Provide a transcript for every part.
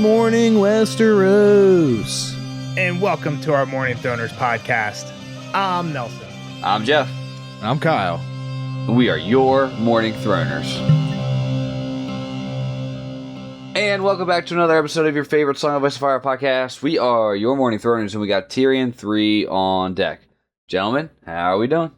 morning, Westeros. And welcome to our Morning Throners podcast. I'm Nelson. I'm Jeff. I'm Kyle. We are your Morning Throners. And welcome back to another episode of your favorite Song of Ice and Fire podcast. We are your Morning Throners, and we got Tyrion 3 on deck. Gentlemen, how are we doing?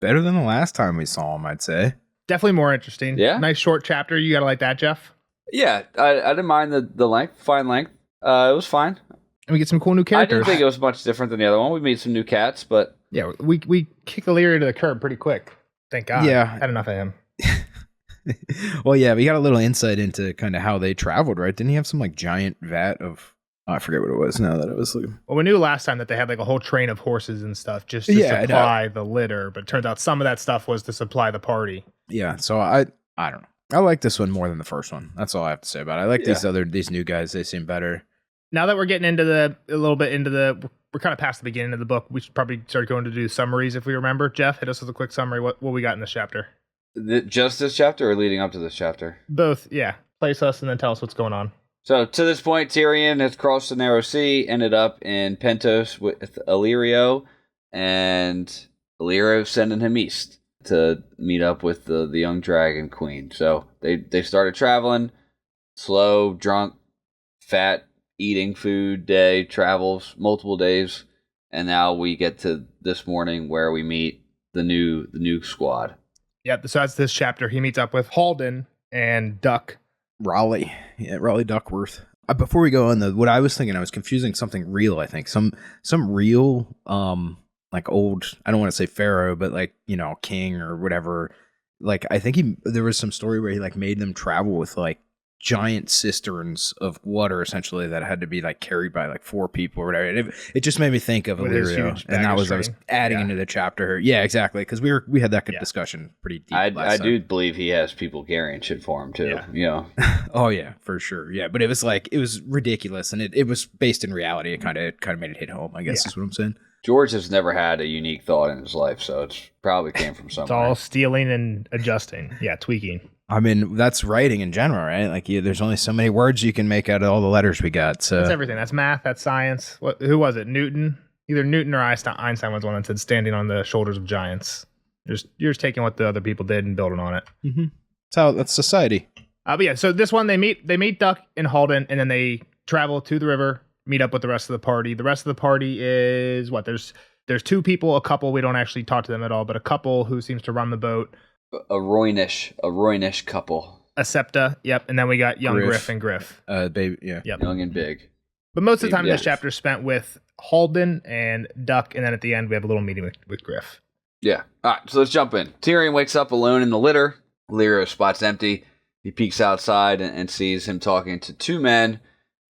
Better than the last time we saw him, I'd say. Definitely more interesting. Yeah. Nice short chapter. You gotta like that, Jeff. Yeah, I didn't mind the length, fine length. It was fine. And we get some cool new characters. I didn't think it was much different than the other one. We made some new cats, but... Yeah, we kick Illyria to the curb pretty quick. Thank God. Yeah. Had enough of him. Well, yeah, we got a little insight into kind of how they traveled, right? Didn't he have some like giant vat of... Oh, I forget what it was now that it was looking... Well, we knew last time that they had like a whole train of horses and stuff just to supply the litter, but it turns out some of that stuff was to supply the party. Yeah, so I don't know. I like this one more than the first one. That's all I have to say about it. I like these new guys. They seem better. Now that we're getting into we're kind of past the beginning of the book, we should probably start going to do summaries if we remember. Jeff, hit us with a quick summary. What we got in this chapter? Just this chapter or leading up to this chapter? Both, yeah. Place us and then tell us what's going on. So, to this point, Tyrion has crossed the Narrow Sea, ended up in Pentos with Illyrio, and Illyrio sending him east to meet up with the young dragon queen. So, they started traveling, slow, drunk, fat, eating food day, travels multiple days, and now we get to this morning where we meet the new squad. Yep, so that's this chapter. He meets up with Halden and Duck. Raleigh Duckworth. Before we go on, what I was thinking, I was confusing something real. I think some real, like old. I don't want to say pharaoh, but like king or whatever. Like I think there was some story where he like made them travel with like giant cisterns of water, essentially that had to be like carried by like 4 people or whatever. It just made me think of Illyrio, and that was I was adding into the chapter. Yeah, exactly, because we had that good discussion pretty deep. I do believe he has people carrying shit for him too. Yeah. Oh yeah, for sure. Yeah, but it was ridiculous, and it was based in reality. It kind of made it hit home, I guess is what I'm saying. George has never had a unique thought in his life, so it's probably came from somewhere. It's all stealing and adjusting. Yeah, tweaking. I mean, that's writing in general, right? Like, there's only so many words you can make out of all the letters we got. So that's everything. That's math. That's science. Who was it? Newton? Either Newton or Einstein was one that said standing on the shoulders of giants. You're just taking what the other people did and building on it. Mm-hmm. That's society. But yeah, so this one, they meet Duck and Halden, and then they travel to the river, meet up with the rest of the party. The rest of the party is what? There's 2 people, a couple. We don't actually talk to them at all, but a couple who seems to run the boat. A Roynish couple. A Septa, yep. And then we got young Griff and Griff. Baby, yeah. Yep. Young and big. But most of the time in this chapter is spent with Halden and Duck, and then at the end we have a little meeting with Griff. Yeah. All right, so let's jump in. Tyrion wakes up alone in the litter. Illyrio spot's empty. He peeks outside and sees him talking to 2 men,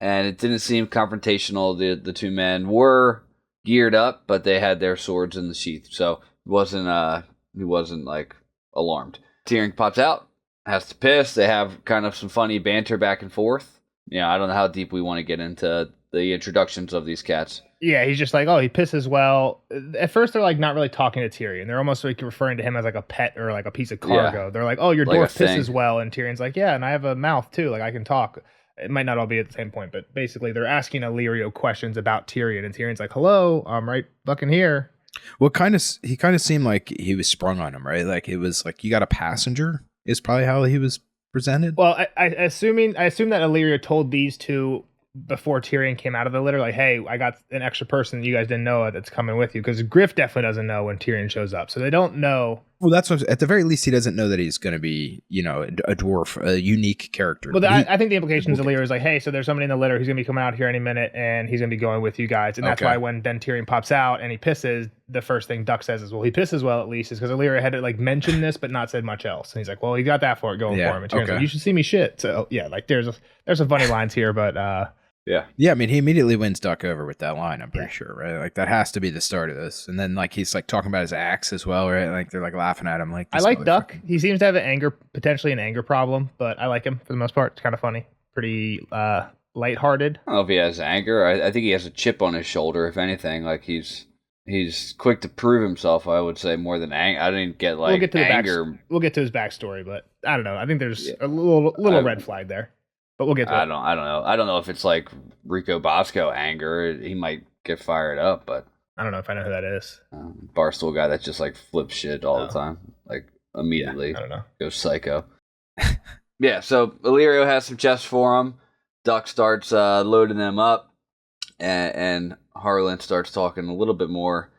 and it didn't seem confrontational. The 2 men were geared up, but they had their swords in the sheath, so he wasn't like alarmed. Tyrion pops out, has to piss. They have kind of some funny banter back and forth. Yeah, I don't know how deep we want to get into the introductions of these cats. Yeah, he's just like, oh, he pisses well. At first, they're like not really talking to Tyrion. They're almost like referring to him as like a pet or like a piece of cargo. Yeah. They're like, oh, your like dwarf pisses well, and Tyrion's like, yeah, and I have a mouth too, like I can talk. It might not all be at the same point, but basically they're asking Illyrio questions about Tyrion, and Tyrion's like, hello, I'm right fucking here. Well, he kind of seemed like he was sprung on him, right? Like it was like you got a passenger is probably how he was presented. Well, I assume that Illyrio told these 2 before Tyrion came out of the litter, like, hey, I got an extra person you guys didn't know that's coming with you, because Griff definitely doesn't know when Tyrion shows up, so they don't know. Well, that's what, at the very least, he doesn't know that he's going to be, a dwarf, a unique character. Well, I think the implication is Illyrio is like, hey, so there's somebody in the litter who's going to be coming out here any minute, and he's going to be going with you guys, and that's why when then Tyrion pops out and he pisses, the first thing Duck says is, well, he pisses well at least, is because Illyrio had to like mention this but not said much else, and he's like, well, he got that for it going for him, and Tyrion's like, you should see me shit. So yeah, like there's some funny lines here, but Yeah, I mean, he immediately wins Duck over with that line, I'm pretty sure, right? Like, that has to be the start of this. And then, like, he's, like, talking about his axe as well, right? Like, they're, like, laughing at him. Like, I like Duck. He seems to have potentially an anger problem, but I like him for the most part. It's kind of funny. Pretty lighthearted. I don't know if he has anger. I think he has a chip on his shoulder, if anything. Like, he's quick to prove himself, I would say, more than anger. I didn't get, like, anger. We'll get to his backstory, but I don't know. I think there's a little red flag there. but we'll get to it. I don't know. I don't know if it's like Rico Bosco anger. He might get fired up, but I don't know if I know who that is. Barstool guy that just like flips shit all the time, like immediately. I don't know. Goes psycho. Yeah, so Illyrio has some chests for him. Duck starts loading them up, and Harlan starts talking a little bit more,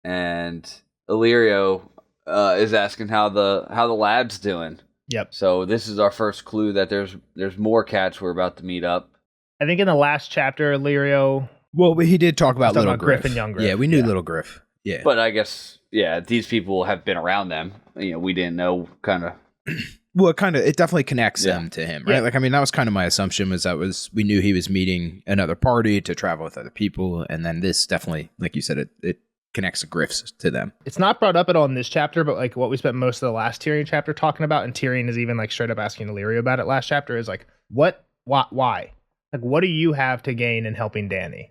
and Illyrio is asking how the lad's doing. Yep. So this is our first clue that there's more cats we're about to meet up. I think in the last chapter, Illyrio. Well, he did talk about Little Griff and Young Griff. Yeah, we knew Little Griff. Yeah. But I guess, these people have been around them. We didn't know, kind of. Well, it definitely connects them to him, right? Yeah. Like, I mean, that was kind of my assumption we knew he was meeting another party to travel with other people. And then this definitely, like you said, it connects the Griffs to them. It's not brought up at all in this chapter, but like what we spent most of the last Tyrion chapter talking about, and Tyrion is even like straight up asking Illyrio about it last chapter, is like, why? Like, what do you have to gain in helping Dany?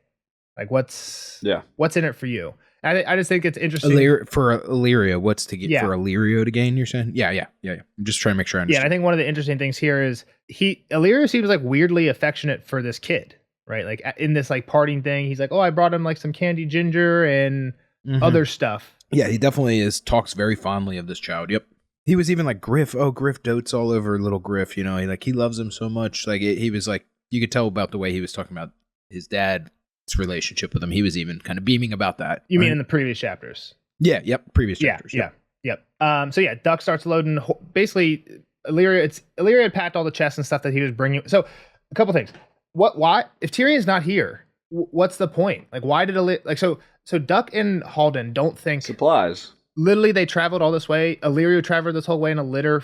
Like, what's in it for you? I just think it's interesting. For Illyrio, what's to get for Illyrio to gain, you're saying? Yeah. I'm just trying to make sure I understand. Yeah, and I think one of the interesting things here is Illyrio seems like weirdly affectionate for this kid, right? Like in this like parting thing, he's like, oh, I brought him like some candy ginger and other stuff. Yeah, he definitely talks very fondly of this child. Yep. He was even like Griff. Oh, Griff dotes all over little Griff. He loves him so much. Like he was like, you could tell about the way he was talking about his dad's relationship with him. He was even kind of beaming about that. You mean in the previous chapters? Yeah. Yep. Previous chapters. Yep. So Duck starts loading. Basically, Illyrio had packed all the chests and stuff that he was bringing. So a couple things. Why? If Tyrion's not here, what's the point? Like, why did So Duck and Halden don't think supplies. Literally, they traveled all this way. Illyrio traveled this whole way in a litter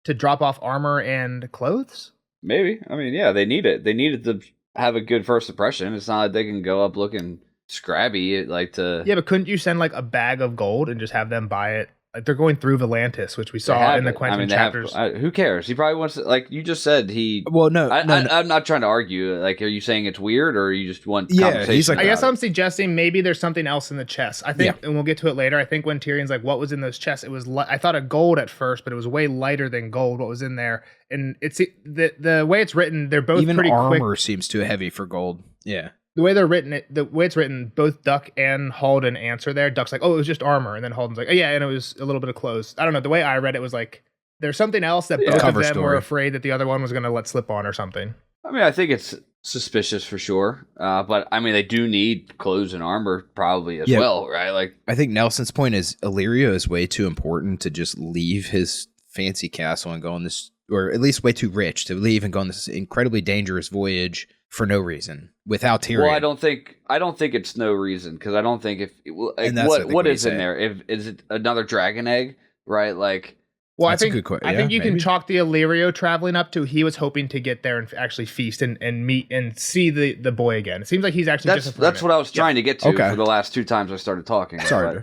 to drop off armor and clothes. Maybe. I mean, yeah, they need it. They needed to have a good first impression. It's not like they can go up looking scrabby. Yeah, but couldn't you send like a bag of gold and just have them buy it? Like they're going through Volantis, which we saw in the Quentin chapters. Who cares? He probably wants to, like you just said. Well, no, I'm not trying to argue. Like, are you saying it's weird, or you just want conversation? He's like, I guess I'm suggesting maybe there's something else in the chest. I think, and we'll get to it later. I think when Tyrion's like, "What was in those chests?" It was I thought of gold at first, but it was way lighter than gold. What was in there? And it's the way it's written. They're both even pretty armor quick. Seems too heavy for gold. Yeah. The way it's written, both Duck and Halden answer there. Duck's like, oh, it was just armor. And then Halden's like, oh, yeah, and it was a little bit of clothes. I don't know. The way I read it was like, there's something else that both of them were afraid that the other one was going to let slip on or something. I mean, I think it's suspicious for sure. But, I mean, they do need clothes and armor probably as well, right? Like, I think Nelson's point is Illyrio is way too important to just leave his fancy castle and go on this, or at least way too rich to leave and go on this incredibly dangerous voyage for no reason without Tyrion. Well, I don't think it's no reason, because I don't think what is in there? Is it another dragon egg, right? Like, well, I think you can chalk the Illyrio traveling up to he was hoping to get there and actually feast and meet and see the boy again. It seems like he's actually that's what I was trying to get to for the last two times I started talking. Sorry,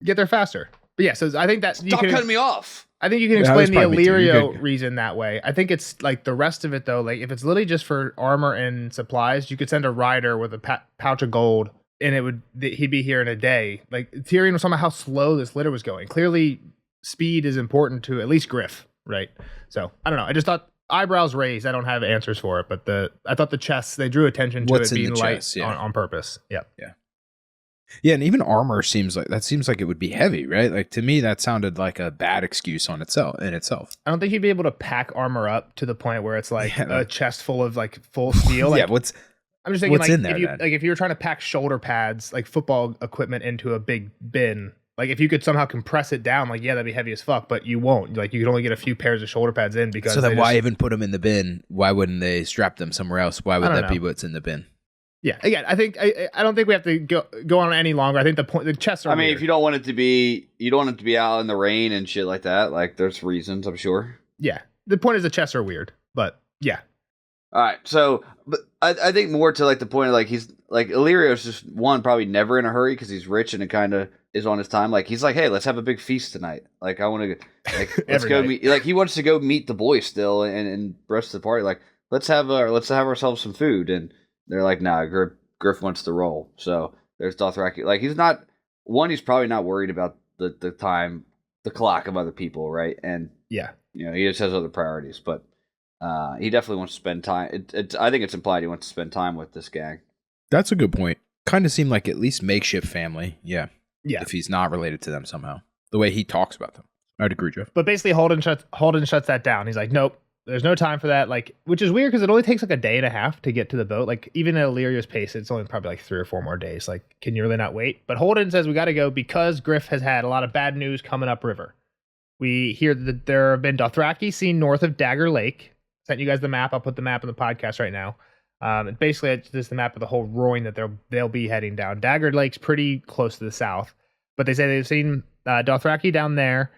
get there faster. But yeah, so I think that stop cutting me off. I think you can explain the Illyrio reason that way. I think it's like the rest of it though. Like if it's literally just for armor and supplies, you could send a rider with a pouch of gold, and he'd be here in a day. Like Tyrion was talking about how slow this litter was going. Clearly, speed is important to at least Griff, right? So I don't know. I just thought eyebrows raised. I don't have answers for it, but I thought the chests, they drew attention to it being light on purpose. Yeah. Yeah, and even armor seems like it would be heavy, right? Like to me, that sounded like a bad excuse in itself. I don't think you'd be able to pack armor up to the point where it's like a chest full of like full steel. Like, I'm just thinking what's in there, if you were trying to pack shoulder pads, like football equipment, into a big bin, like if you could somehow compress it down, like that'd be heavy as fuck. But you won't. Like you could only get a few pairs of shoulder pads in because. So then, why even put them in the bin? Why wouldn't they strap them somewhere else? Why would that be what's in the bin? Yeah, again, I think I don't think we have to go on any longer. I think the chests are. I mean, if you don't want it to be, out in the rain and shit like that. Like, there's reasons, I'm sure. Yeah, the point is the chests are weird, but yeah. All right, so but I think more to like the point of like he's like Illyrio's just probably never in a hurry because he's rich and it kind of is on his time. Like he's like, hey, let's have a big feast tonight. Like I want to like let's go meet. Like he wants to go meet the boys still and rest of the party. Like let's have ourselves some food and. They're like, nah, Griff wants to roll. So there's Dothraki. Like, he's probably not worried about the time, the clock of other people, right? And, yeah, he just has other priorities. But He definitely wants to spend time. I think it's implied he wants to spend time with this gang. That's a good point. Kind of seemed like at least makeshift family. Yeah. Yeah. If he's not related to them somehow. The way he talks about them. I'd agree, Jeff. But basically Holden shuts that down. He's like, nope, there's no time for that. Like, which is weird because it only takes like a day and a half to get to the boat. Like, even at Illyrio's pace, it's only probably like 3 or 4 more days. Like, can you really not wait? But Holden says we got to go because Griff has had a lot of bad news coming upriver. We hear that there have been Dothraki seen north of Dagger Lake. Sent you guys the map. I'll put the map in the podcast right now. Basically, it's just the map of the whole Royne that they'll be heading down. Dagger Lake's pretty close to the south, but they say they've seen Dothraki down there,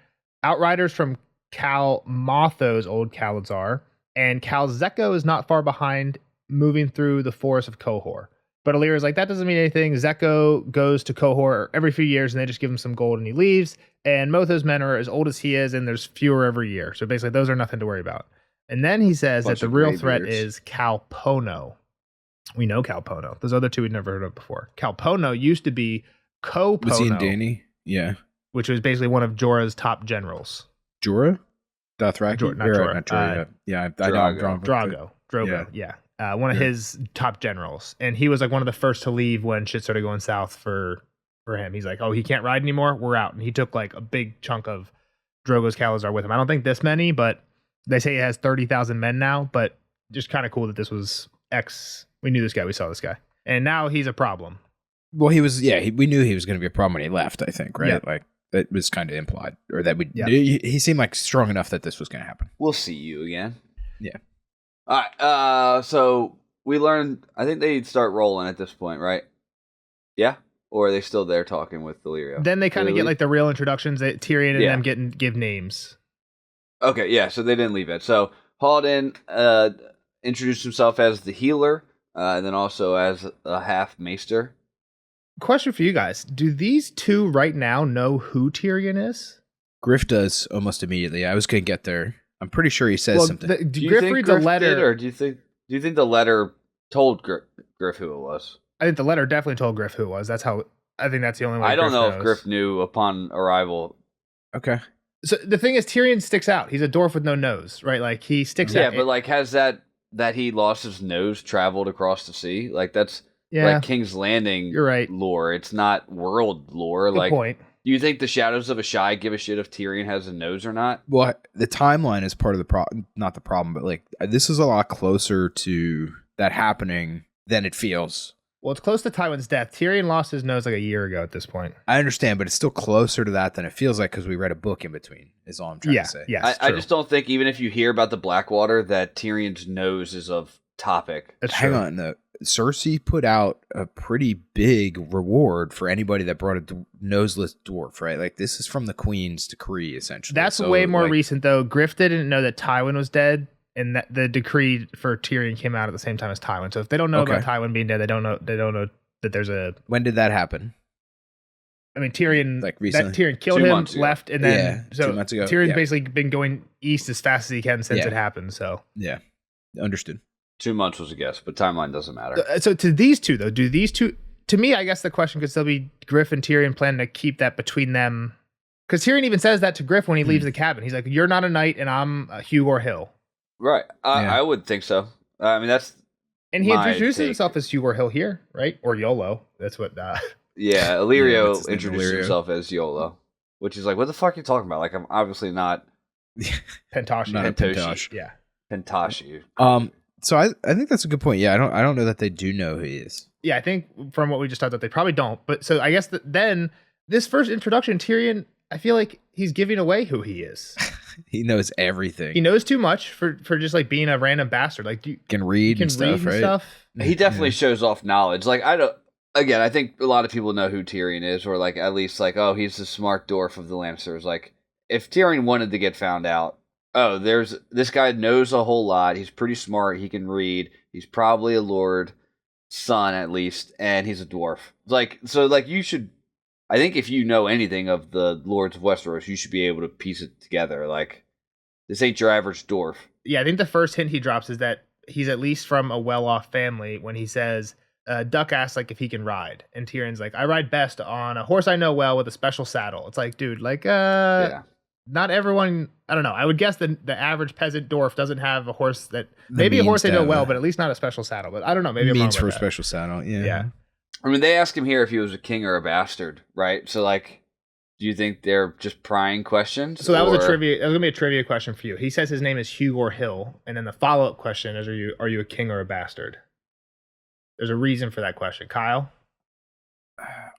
outriders from Cal Motho's old Kalazar, and Cal Zeko is not far behind, moving through the forest of Qohor. But Illyria's like, that doesn't mean anything. Zeko goes to Qohor every few years, and they just give him some gold, and he leaves. And Motho's men are as old as he is, and there's fewer every year. So basically, those are nothing to worry about. And then he says that the real threat is Calpono. We know Calpono. Those other two we'd never heard of before. Calpono used to be Copono. Was he in Dany? Yeah. Which was basically one of Jorah's top generals. Jorah? Dothraki? Not Jorah. Not Jorah. I know I'm wrong. Drogo. Yeah. One of his top generals. And he was like one of the first to leave when shit started going south for him. He's like, oh, he can't ride anymore? We're out. And he took like a big chunk of Drogo's Kalazar with him. I don't think this many, but they say he has 30,000 men now. But just kind of cool that this was we knew this guy. We saw this guy. And now he's a problem. Well, he was, we knew he was going to be a problem when he left, I think, right? Yeah. Like, that was kind of implied. Or that he seemed like strong enough that this was going to happen. We'll see you again. Yeah. All right. So we learned, I think they start rolling at this point, right? Yeah? Or are they still there talking with Illyrio? Then they kind of get like the real introductions that Tyrion and them give names. Okay, yeah, so they didn't leave it. So Halden introduced himself as the healer, and then also as a half maester. Question for you guys. Do these two right now know who Tyrion is? Griff does almost immediately. I was going to get there. I'm pretty sure he says something. Griff reads a letter. Or do you think the letter told Griff who it was? I think the letter definitely told Griff who it was. I think that's the only way. I don't know if Griff knew upon arrival. Okay. So the thing is, Tyrion sticks out. He's a dwarf with no nose, right? Like he sticks out. Yeah, but like has that he lost his nose traveled across the sea? Like that's like King's Landing. You're right. Lore. It's not world lore. Good point. Do you think the Shadows of Ashai give a shit if Tyrion has a nose or not? Well, the timeline is part of the problem. Not the problem, but like this is a lot closer to that happening than it feels. Well, it's close to Tywin's death. Tyrion lost his nose like a year ago at this point. I understand, but it's still closer to that than it feels like because we read a book in between, is all I'm trying to say. Yeah, I just don't think, even if you hear about the Blackwater, that Tyrion's nose is of topic. Hang on, though. Cersei put out a pretty big reward for anybody that brought a noseless dwarf, right? Like, this is from the Queen's decree, essentially. That's way more recent, though. Griff didn't know that Tywin was dead. And that the decree for Tyrion came out at the same time as Tywin. So if they don't know about Tywin being dead, they don't know that there's a. When did that happen? I mean, Tyrion. Like recently, Tyrion killed him, left, and then 2 months ago. Tyrion's basically been going east as fast as he can since it happened. So understood. 2 months was a guess, but timeline doesn't matter. So to these two though, do these two? To me, I guess the question could still be Griff and Tyrion planning to keep that between them, because Tyrion even says that to Griff when he leaves the cabin. He's like, "You're not a knight, and I'm a Hugor Hill." Right. I would think so. I mean, that's. And he introduces himself as Hugor Hill here, right? Or Yolo. That's what. Yeah, Illyrio introduced himself as Yolo, which is like, what the fuck are you talking about? Like, I'm obviously not. Pentoshi. Not Pentoshi. Yeah. Pentoshi. So I think that's a good point. Yeah, I don't know that they do know who he is. Yeah, I think from what we just talked about, they probably don't. But so I guess then this first introduction, Tyrion, I feel like he's giving away who he is. He knows everything. He knows too much for just like being a random bastard. Like you can read and stuff, right? He definitely shows off knowledge. Like I think a lot of people know who Tyrion is, or like at least like, oh, he's the smart dwarf of the Lannisters. Like if Tyrion wanted to get found out, oh, this guy knows a whole lot. He's pretty smart. He can read. He's probably a lord son at least, and he's a dwarf. Like so, like you should. I think if you know anything of the Lords of Westeros, you should be able to piece it together. Like, this ain't your average dwarf. Yeah, I think the first hint he drops is that he's at least from a well-off family when he says, Duck asks, like, if he can ride. And Tyrion's like, I ride best on a horse I know well with a special saddle. It's like, dude, like, Yeah. not everyone. I don't know. I would guess the average peasant dwarf doesn't have a horse that maybe a horse they know well, but at least not a special saddle. But I don't know. Maybe means for a special saddle. Yeah. I mean, they ask him here if he was a king or a bastard, right? So like, do you think they're just prying questions? So that was a trivia. That was gonna be a trivia question for you. He says his name is Hugor Hill, and then the follow-up question is, are you a king or a bastard? There's a reason for that question, Kyle.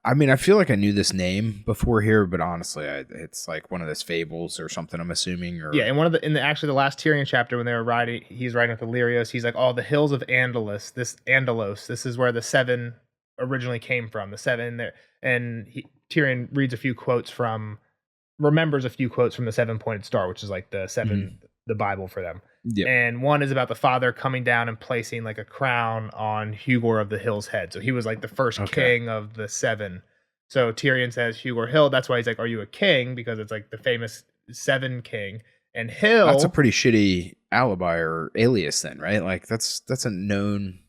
I mean, I feel like I knew this name before here, but honestly, it's like one of those fables or something. I'm assuming, or yeah, actually the last Tyrion chapter when they were riding, he's riding with Illyrios. He's like, "Oh, the hills of Andalos. This is where the seven originally came from. The seven there." And Tyrion remembers a few quotes from the 7-pointed star, which is like the seven, the Bible for them. Yep. And one is about the father coming down and placing like a crown on Hugor of the Hill's head. So he was like the first king of the seven. So Tyrion says Hugor Hill. That's why he's like, "Are you a king?" Because it's like the famous seven king. And Hill. That's a pretty shitty alibi or alias then, right? Like that's a known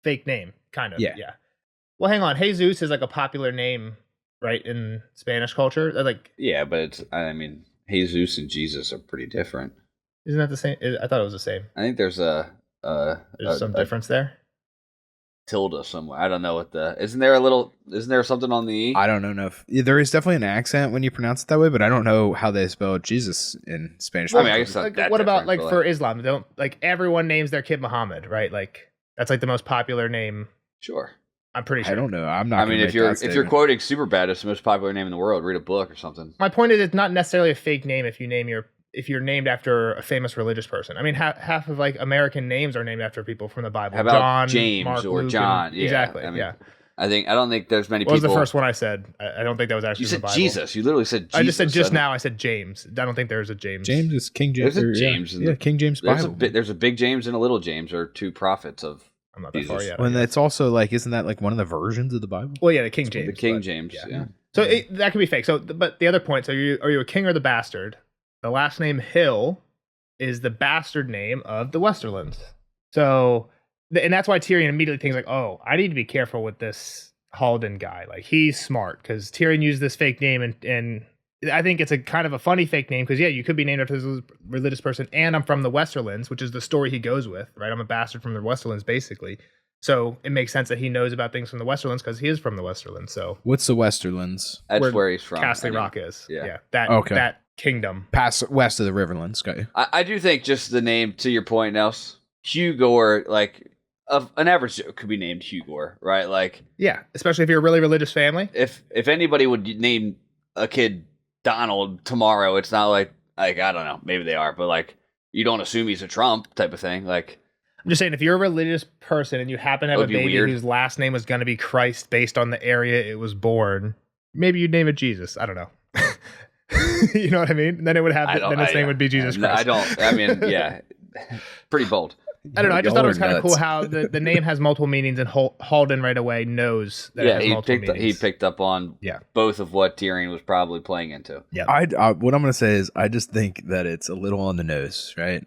fake name, kind of. Yeah. Well, hang on. Jesus is like a popular name, right, in Spanish culture. Like, yeah, but I mean, Jesus and Jesus are pretty different. Isn't that the same? I thought it was the same. I think there's there's some difference there. Tilde somewhere. I don't know what isn't there something on the E? I don't know if there is definitely an accent when you pronounce it that way, but I don't know how they spell Jesus in Spanish. Well, I mean, I guess like, what about like for Islam? Don't like everyone names their kid Muhammad, right? Like that's like the most popular name. Sure. I'm pretty sure. I don't know. I'm not. I mean, if you're quoting Superbad, it's the most popular name in the world. Read a book or something. My point is, it's not necessarily a fake name if you're named after a famous religious person. I mean, half of like American names are named after people from the Bible. How about John, James Mark, or Luke, John? Yeah, exactly. I mean, yeah. I don't think there's many people. What was the first one I said? I don't think that was actually you said the Bible. Jesus. You literally said Jesus. I just said now. I said James. I don't think there's a James. James is King James. There's a James. Yeah, King James Bible. There's a big James and a little James, or two prophets of. I'm not that far yet. When it's also like, isn't that like one of the versions of the Bible? Well, yeah, the King James. The King James. Yeah. So that could be fake. So, but the other point. So, are you a king or the bastard? The last name Hill is the bastard name of the Westerlands. So, and that's why Tyrion immediately thinks like, "Oh, I need to be careful with this Halden guy. Like, he's smart because Tyrion used this fake name, and I think it's a kind of a funny fake name because you could be named after this religious person, and I'm from the Westerlands, which is the story he goes with, right? I'm a bastard from the Westerlands, basically. So it makes sense that he knows about things from the Westerlands because he is from the Westerlands. So what's the Westerlands? That's where he's from. Castle Rock is. Yeah. That kingdom. Past west of the Riverlands. Got you. I do think just the name, to your point, Nels, Hugor, like an average Joe could be named Hugor, right? Like, yeah, especially if you're a really religious family. If anybody would name a kid Donald tomorrow, it's not like I don't know, maybe they are, but like you don't assume he's a Trump type of thing. Like, I'm just saying, if you're a religious person and you happen to have a baby whose last name was going to be Christ based on the area it was born, maybe you'd name it Jesus. I don't know. You know what I mean? Then it would have. Then its name would be Jesus Christ. I mean, yeah, pretty bold. I don't know. I just thought it was kind of cool how the name has multiple meanings, and Halden right away knows that it has multiple meanings. He picked up on both of what Tyrion was probably playing into. Yeah. What I'm going to say is I just think that it's a little on the nose, right?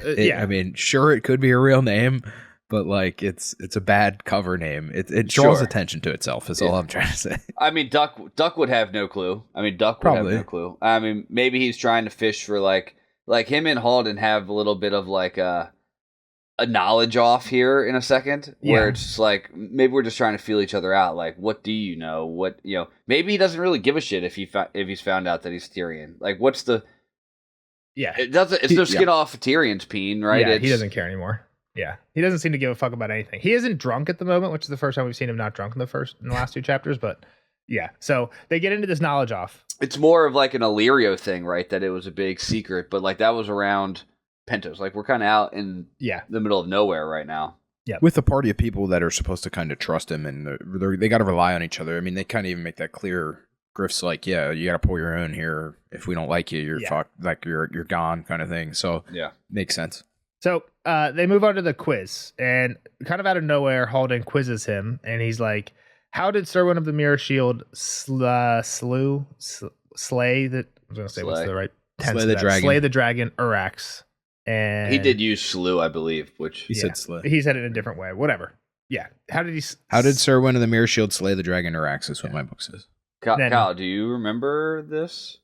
Yeah. I mean, sure, it could be a real name, but like it's a bad cover name. It draws attention to itself. Is all I'm trying to say. I mean, Duck would have no clue. Duck would have no clue. I mean, maybe he's trying to fish for like him and Halden have a little bit of like a knowledge off here in a second, where it's just like maybe we're just trying to feel each other out. Like, what do you know? What maybe he doesn't really give a shit if he's found out that he's Tyrion. Like, what's the It doesn't. It's no skin off Tyrion's peen, right? Yeah, he doesn't care anymore. Yeah, he doesn't seem to give a fuck about anything. He isn't drunk at the moment, which is the first time we've seen him not drunk in the last two chapters. But yeah, so they get into this knowledge off. It's more of like an Illyrio thing, right? That it was a big secret, but like that was around Pentos. Like we're kind of out in the middle of nowhere right now. Yeah, with a party of people that are supposed to kind of trust him, and they got to rely on each other. I mean, they kind of even make that clear. Griff's like, yeah, you got to pull your own here. If we don't like you, you're fucked. Like you're gone, kind of thing. So makes sense. So they move on to the quiz, and kind of out of nowhere, Halden quizzes him, and he's like, "How did Serwyn of the Mirror Shield slay the?" I was gonna say what's the right tense? Slay the dragon. Slay the dragon, Urax. And he did use slew, I believe, which he said slay. He said it in a different way. Whatever. Yeah. How did Serwyn of the Mirror Shield slay the dragon Urax? Is what my book says. Kyle, do you remember this?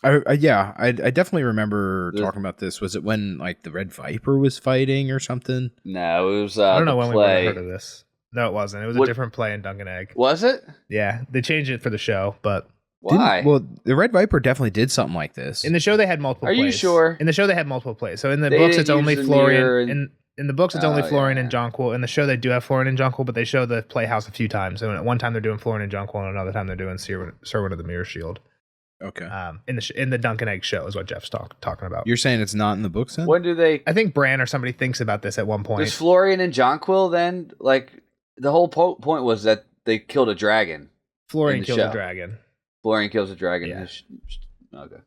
I definitely remember talking about this. Was it when like the Red Viper was fighting or something? No, it was I don't know when we would have play. heard of this. No, it wasn't. It was a different play in Dunk and Egg. Was it? Yeah, they changed it for the show, but why? Well, the Red Viper definitely did something like this. In the show, they had multiple plays. Are you sure? In the show, they had multiple plays. So in the books, it's only Florian. In the books, it's only Florian and Jonquil. In the show, they do have Florian and Jonquil, but they show the playhouse a few times. So at one time, they're doing Florian and Jonquil, and another time, they're doing Serwyn of the Mirror Shield. Okay. In the Dunk and Egg show is what Jeff's talking about. You're saying it's not in the books then? When do they? I think Bran or somebody thinks about this at one point. Does Florian and Jonquil then, like, the whole point was that they killed a dragon. Florian killed a dragon. Florian kills a dragon. Yeah. Okay.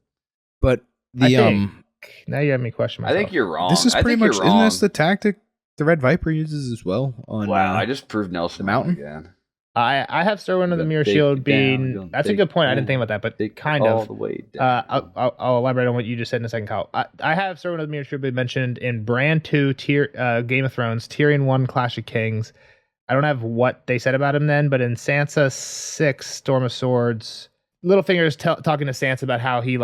But now you have me question myself. I think you're wrong. This is pretty much, isn't this the tactic the Red Viper uses as well? Wow, I just proved Nelson Mountain again. I have Serwyn of the Mirror Shield being... That's a good point. I didn't think about that, but kind of. All the way down. I'll elaborate on what you just said in a second, Kyle. I have Serwyn of the Mirror Shield being mentioned in Bran 2, Game of Thrones, Tyrion 1, Clash of Kings. I don't have what they said about him then, but in Sansa 6, Storm of Swords, Littlefinger's talking to Sansa about how he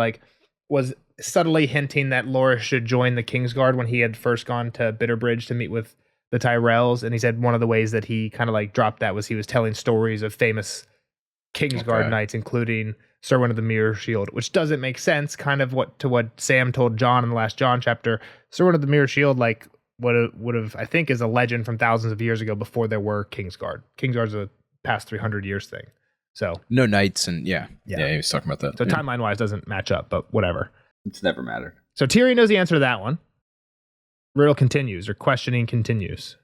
was subtly hinting that Loras should join the Kingsguard when he had first gone to Bitterbridge to meet with the Tyrells, and he said one of the ways that he kind of dropped that was he was telling stories of famous Kingsguard knights, including Serwyn of the Mirror Shield, which doesn't make sense. Kind of what Sam told Jon in the last Jon chapter. Serwyn of the Mirror Shield, would have I think is a legend from thousands of years ago before there were Kingsguard. Kingsguard's a past 300 years thing. So no knights and yeah, he was talking about that. So timeline wise doesn't match up, but whatever. It's never mattered. So Tyrion knows the answer to that one. Riddle continues, or questioning continues.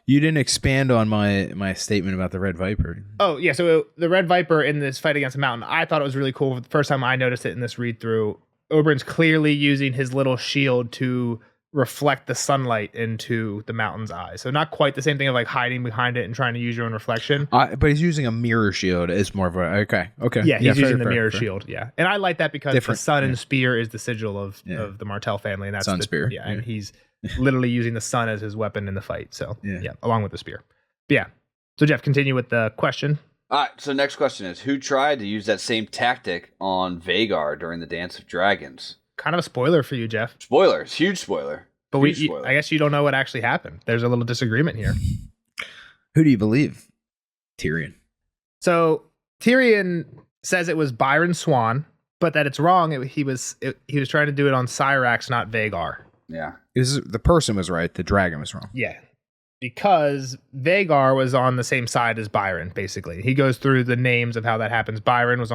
You didn't expand on my statement about the Red Viper. Oh, yeah. So the Red Viper in this fight against the Mountain, I thought it was really cool. The first time I noticed it in this read through, Oberyn's clearly using his little shield to reflect the sunlight into the Mountain's eyes. So not quite the same thing of hiding behind it and trying to use your own reflection. But he's using a mirror shield as more of a okay. Yeah, he's using the mirror shield. Yeah, and I like that because the sun and spear is the sigil of the Martell family, and that's sun spear. Yeah, and he's literally using the sun as his weapon in the fight. So yeah, along with the spear. But yeah. So Jeff, continue with the question. All right. So next question is: who tried to use that same tactic on Vhagar during the Dance of Dragons? Kind of a spoiler for you, Jeff. Spoilers, huge spoiler. But I guess you don't know what actually happened. There's a little disagreement here. Who do you believe? Tyrion. So Tyrion says it was Byron Swan, but that it's wrong. He was trying to do it on Syrax, not Vhagar. Yeah. The person was right. The dragon was wrong. Yeah. Because Vhagar was on the same side as Byron, basically. He goes through the names of how that happens. Byron was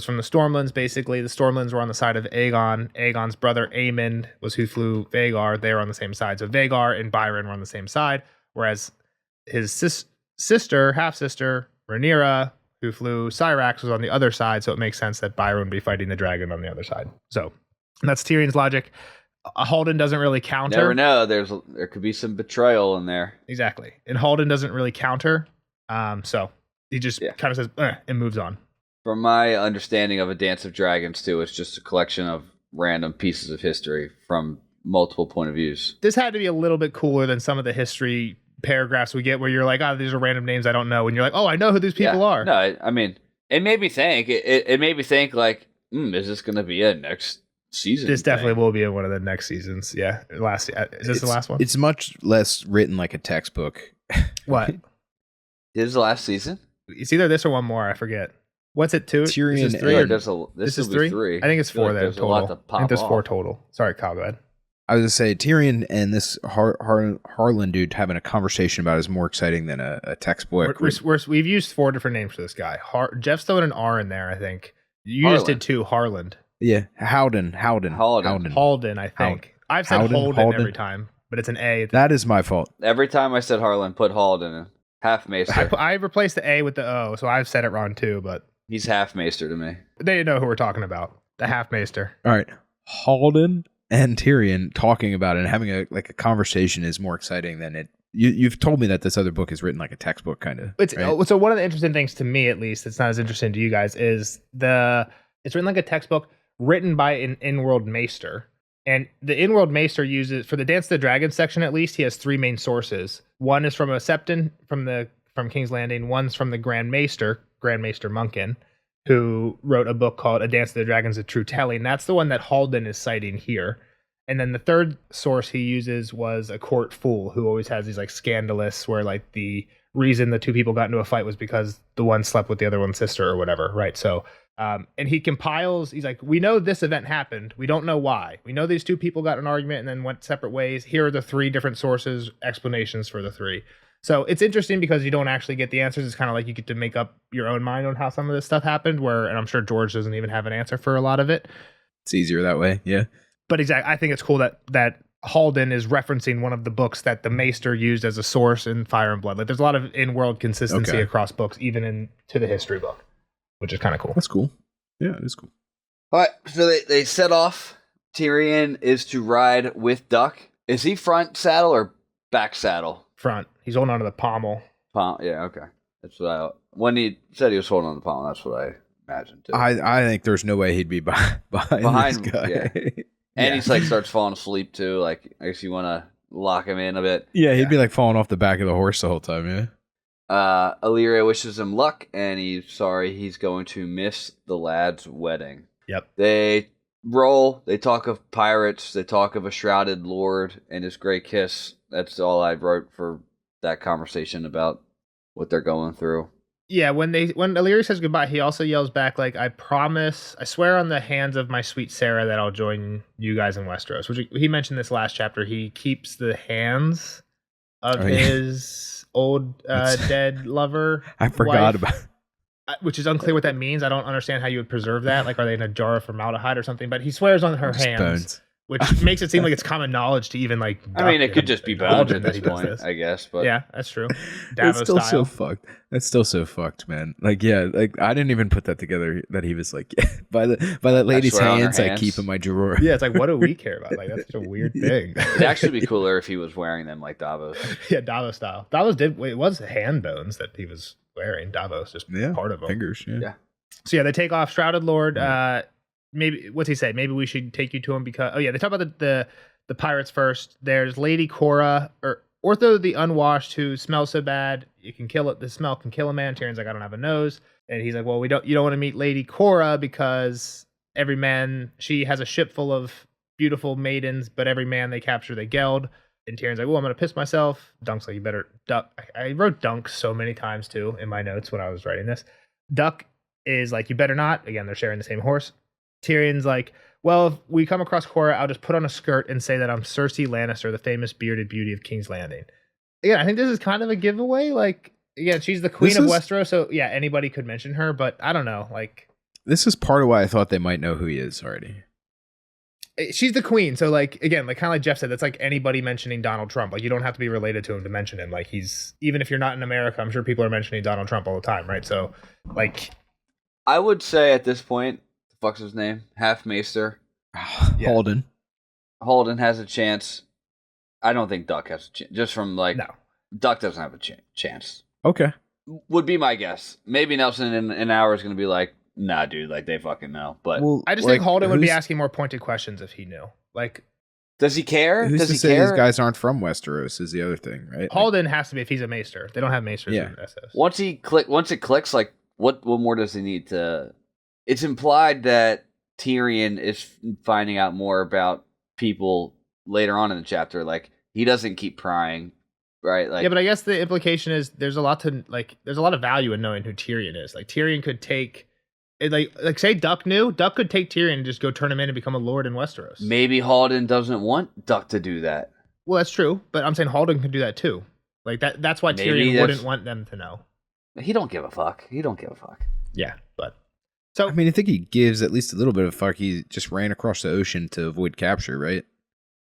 from the Stormlands, basically. The Stormlands were on the side of Aegon. Aegon's brother, Aemond, was who flew Vhagar. They were on the same side. So Vhagar and Byron were on the same side, whereas his sister, half-sister, Rhaenyra, who flew Syrax, was on the other side, so it makes sense that Byron would be fighting the dragon on the other side. So that's Tyrion's logic. Halden doesn't really counter. Never know. There could be some betrayal in there. Exactly. And Halden doesn't really counter. So he just kind of says, and moves on. From my understanding of A Dance of Dragons, too, it's just a collection of random pieces of history from multiple point of views. This had to be a little bit cooler than some of the history paragraphs we get where you're like, these are random names I don't know. And you're like, I know who these people are. No, I mean, it made me think. It made me think, is this going to be a next season? This definitely will be in one of the next seasons. Yeah. Is this the last one? It's much less written like a textbook. What? This is the last season? It's either this or one more. I forget. What's it, 2? Tyrion this is 3? This is 3? I think it's 4 then total. I think there's 4 total. Sorry, Kyle, go ahead. I was going to say, Tyrion and this Harlan dude having a conversation about it is more exciting than a textbook. We've used 4 different names for this guy. Jeff's throwing an R in there, I think. You just did 2, Harland. Yeah, Halden, I think. I've said Holden every time, but it's an A. That is my fault. Every time I said Harlan, put Halden in. Half Maester. I replaced the A with the O, so I've said it wrong too, but... He's half Maester to me. They know who we're talking about. The half Maester. All right. Halden and Tyrion talking about it and having a conversation is more exciting than it. You've told me that this other book is written like a textbook kind of. Right? So one of the interesting things to me, at least, it's not as interesting to you guys, is it's written like a textbook written by an in-world maester. And the in-world maester uses, for the Dance of the Dragon section at least, he has 3 main sources. One is from a Septon from King's Landing. One's from the Grand Maester Munkin, who wrote a book called A Dance of the Dragons, A True Telling. That's the one that Halden is citing here. And then the third source he uses was a court fool who always has these like scandalous where like the reason the two people got into a fight was because the one slept with the other one's sister or whatever, right? So, and he compiles, he's like, we know this event happened. We don't know why. We know these two people got in an argument and then went separate ways. Here are the three different sources, explanations for the three. So it's interesting because you don't actually get the answers. It's kind of like you get to make up your own mind on how some of this stuff happened, and I'm sure George doesn't even have an answer for a lot of it. It's easier that way, yeah. But exactly, I think it's cool that Halden is referencing one of the books that the Maester used as a source in Fire and Blood. Like, there's a lot of in-world consistency across books, even into the history book, which is kind of cool. That's cool. Yeah, it is cool. All right, so they set off. Tyrion is to ride with Duck. Is he front saddle or back saddle? Front. He's holding onto the pommel. Yeah, okay. That's what when he said he was holding on the pommel, that's what I imagined too. I think there's no way he'd be behind this guy. Yeah. And he's like starts falling asleep too. Like, I guess you want to lock him in a bit. Yeah, he'd be like falling off the back of the horse the whole time. Yeah. Illyria wishes him luck, and he's sorry he's going to miss the lad's wedding. Yep. They roll. They talk of pirates. They talk of a shrouded lord and his great kiss. That's all I wrote for that conversation about what they're going through. Yeah, when Illyria says goodbye, he also yells back like, I swear on the hands of my sweet Sarah that I'll join you guys in Westeros. Which he mentioned this last chapter. He keeps the hands of his old dead lover. I forgot wife, about which is unclear what that means. I don't understand how you would preserve that. Like, are they in a jar of formaldehyde or something? But he swears on her hands. Bones. Which makes it seem like it's common knowledge to even like. I mean, it could just be bones at this point, I guess. But yeah, that's true. It's still so fucked. It's still so fucked, man. Like, yeah, like I didn't even put that together. That he was like, by that lady's hands, I keep in my drawer. Yeah, it's like, what do we care about? Like, that's such a weird thing. It'd actually be cooler if he was wearing them like Davos. Yeah, Davos style. Davos it was hand bones that he was wearing. Davos just part of them. Fingers. Yeah. So yeah, they take off. Shrouded Lord. Maybe what's he say? Maybe we should take you to him because they talk about the pirates first. There's Lady Cora or Ortho the Unwashed who smells so bad you can kill it. The smell can kill a man. Tyrion's like, I don't have a nose, and he's like, well, you don't want to meet Lady Cora because every man she has a ship full of beautiful maidens, but every man they capture they geld. And Tyrion's like, well, I'm gonna piss myself. Dunk's like, you better duck. I wrote Dunk so many times too in my notes when I was writing this. Duck is like, you better not. Again, they're sharing the same horse. Tyrion's like, well, if we come across Cora, I'll just put on a skirt and say that I'm Cersei Lannister, the famous bearded beauty of King's Landing. Again, I think this is kind of a giveaway. Like, again, she's the queen of Westeros, so yeah, anybody could mention her, but I don't know. Like, this is part of why I thought they might know who he is already. She's the queen, so like, again, like kind of like Jeff said, that's like anybody mentioning Donald Trump. Like, you don't have to be related to him to mention him. Like, he's, even if you're not in America, I'm sure people are mentioning Donald Trump all the time, right? So, like, I would say at this point, fuck's his name? Half Maester. Halden. Halden has a chance. I don't think Duck has a chance. Just from like, no. Duck doesn't have a chance. Okay. Would be my guess. Maybe Nelson in an hour is going to be like, nah, dude, like they fucking know. But I just think Halden would be asking more pointed questions if he knew. Like, does he care? Who's does to he say care? These guys aren't from Westeros is the other thing, right? Halden has to be if he's a Maester. They don't have Maesters in Westeros. Once it clicks, like what more does he need to? It's implied that Tyrion is finding out more about people later on in the chapter. Like, he doesn't keep prying, right? Like, yeah, but I guess the implication is there's a lot of value in knowing who Tyrion is. Like, Tyrion could take, like say Duck knew, Duck could take Tyrion and just go turn him in and become a lord in Westeros. Maybe Halden doesn't want Duck to do that. Well, that's true, but I'm saying Halden could do that too. Like, that's why Tyrion wouldn't want them to know. He don't give a fuck. Yeah, but. So, I mean, I think he gives at least a little bit of fuck. He just ran across the ocean to avoid capture, right?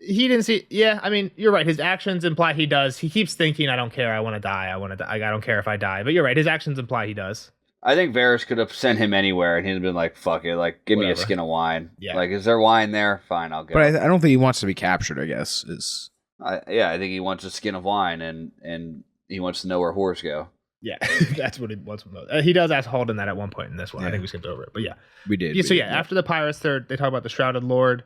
He didn't see. Yeah, I mean, you're right. His actions imply he does. He keeps thinking, I don't care. I want to die. I don't care if I die. But you're right. His actions imply he does. I think Varys could have sent him anywhere and he'd have been like, fuck it. Like, give me a skin of wine. Yeah. Like, is there wine there? Fine, I'll go. But I don't think he wants to be captured, I guess. I think he wants a skin of wine and he wants to know where whores go. Yeah, that's what he wants. He does ask Halden that at one point in this one. Yeah. I think we skipped over it, but yeah, we did. Yeah, so after the pirates, they talk about the Shrouded Lord.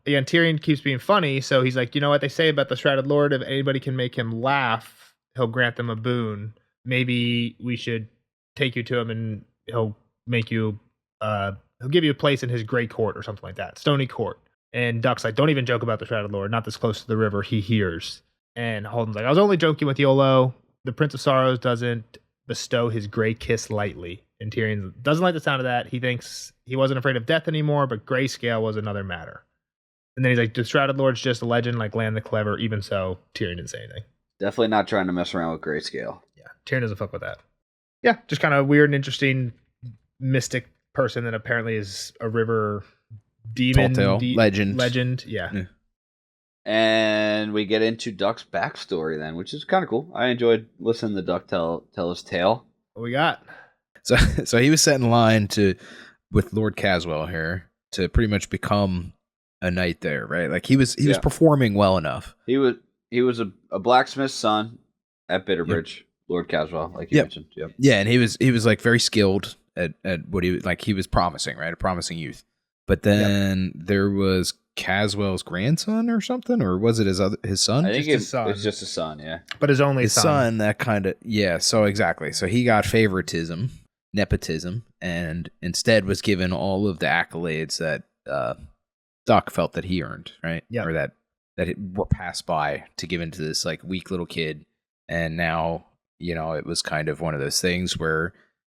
Again, Tyrion keeps being funny, so he's like, you know what they say about the Shrouded Lord? If anybody can make him laugh, he'll grant them a boon. Maybe we should take you to him, and he'll make you he'll give you a place in his gray court or something like that, stony court. And Duck's like, don't even joke about the Shrouded Lord, not this close to the river, he hears. And Holden's like, I was only joking with Iolo. The Prince of Sorrows doesn't bestow his gray kiss lightly. And Tyrion doesn't like the sound of that. He thinks he wasn't afraid of death anymore, but grayscale was another matter. And then he's like, the Shrouded Lord's just a legend like Land the Clever. Even so, Tyrion didn't say anything. Definitely not trying to mess around with grayscale. Yeah, Tyrion doesn't fuck with that. Yeah, just kind of weird and interesting mystic person that apparently is a river demon. Legend, yeah. And we get into Duck's backstory then, which is kind of cool. I enjoyed listening to Duck tell his tale. What we got? So he was set in line with Lord Caswell here to pretty much become a knight there, right? Like he was performing well enough. He was a blacksmith's son at Bitterbridge, yep. Lord Caswell, like you mentioned. Yep. Yeah, and he was like very skilled at what he was promising, right? A promising youth. But then there was Caswell's grandson or something, or was it his son? I think it's just his son, yeah. But his only son, that kind of, yeah. So exactly. So he got favoritism, nepotism, and instead was given all of the accolades that Duck felt that he earned, right? Yeah. Or that were passed by to give into this like weak little kid, and now it was kind of one of those things where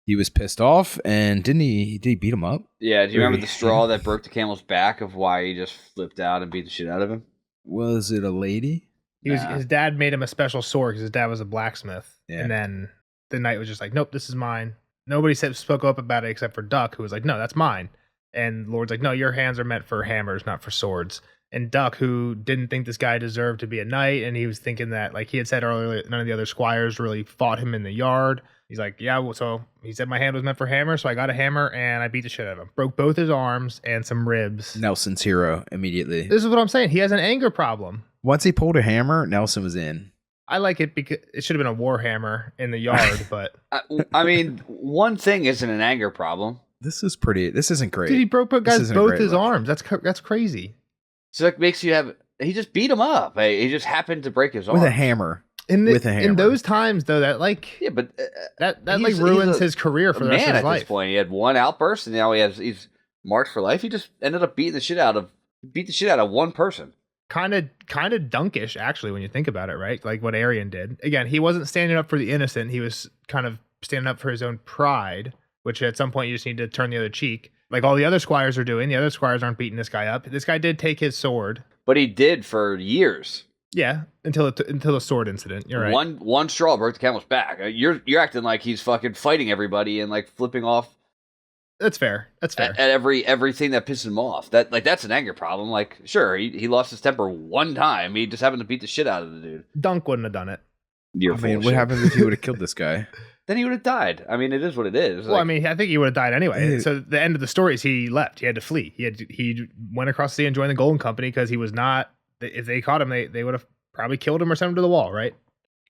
he was pissed off, and did he beat him up? Yeah, do you remember the straw that broke the camel's back of why he just flipped out and beat the shit out of him? Was it a lady? His dad made him a special sword because his dad was a blacksmith. Yeah. And then the knight was just like, nope, this is mine. Nobody spoke up about it except for Duck, who was like, no, that's mine. And Lord's like, no, your hands are meant for hammers, not for swords. And Duck, who didn't think this guy deserved to be a knight, and he was thinking that, like he had said earlier, none of the other squires really fought him in the yard. He's like, yeah, well, so he said my hand was meant for hammer, so I got a hammer and I beat the shit out of him. Broke both his arms and some ribs. Nelson's hero immediately. This is what I'm saying. He has an anger problem. Once he pulled a hammer, Nelson was in. I like it because it should have been a war hammer in the yard, but I mean, one thing isn't an anger problem. This isn't great. Dude, he broke both his arms. That's crazy. So that makes you have. He just beat him up. He just happened to break his arm with a hammer. In those times, though, that but that like ruins his career for the rest of his life. At this point, he had one outburst, and now he's marked for life. He just ended up beating the shit out of one person. Kind of dunkish, actually, when you think about it, right? Like what Arion did. Again, he wasn't standing up for the innocent. He was kind of standing up for his own pride, which at some point you just need to turn the other cheek, like all the other squires are doing. The other squires aren't beating this guy up. This guy did take his sword, but he did for years. Yeah, until the sword incident. You're right. One straw broke the camel's back. You're acting like he's fucking fighting everybody and like flipping off. That's fair. At everything that pisses him off. That's an anger problem. Like, sure, he lost his temper one time. He just happened to beat the shit out of the dude. Dunk wouldn't have done it. What happened if he would have killed this guy? Then he would have died. I mean, it is what it is. Well, I mean, I think he would have died anyway. So the end of the story is he left. He had to flee. He went across the sea and joined the Golden Company because he was not. If they caught him, they would have probably killed him or sent him to the wall, right?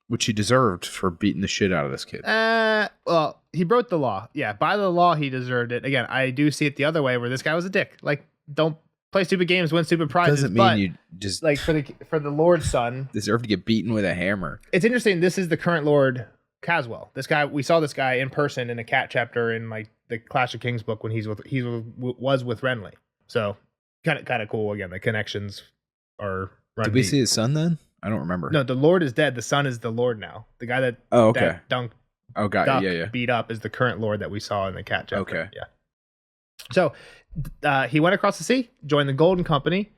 Which he deserved for beating the shit out of this kid. Well, he broke the law. Yeah, by the law, he deserved it. Again, I do see it the other way where this guy was a dick. Like, don't play stupid games, win stupid prizes. Doesn't mean you just like for the Lord's son deserve to get beaten with a hammer. It's interesting. This is the current Lord Caswell. This guy, we saw this guy in person in a cat chapter in like the Clash of Kings book when he was with Renly. So kind of cool. Again, the connections are. Did we see his son then? I don't remember. No, the Lord is dead. The son is the Lord now. The guy that Duck beat up is the current Lord that we saw in the cat chapter. Okay. Yeah. So he went across the sea, joined the Golden Company.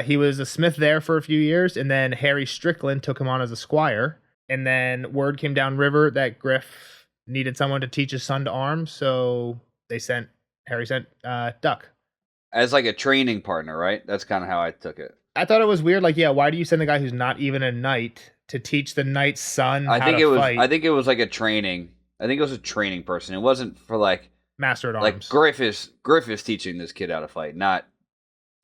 He was a smith there for a few years, and then Harry Strickland took him on as a squire. And then word came downriver that Griff needed someone to teach his son to arms, so Harry sent Duck. As like a training partner, right? That's kind of how I took it. I thought it was weird. Like, yeah, why do you send a guy who's not even a knight to teach the knight's son how to fight? I think it was like a training. I think it was a training person. It wasn't for like master at arms. Like Griff is teaching this kid how to fight. Not.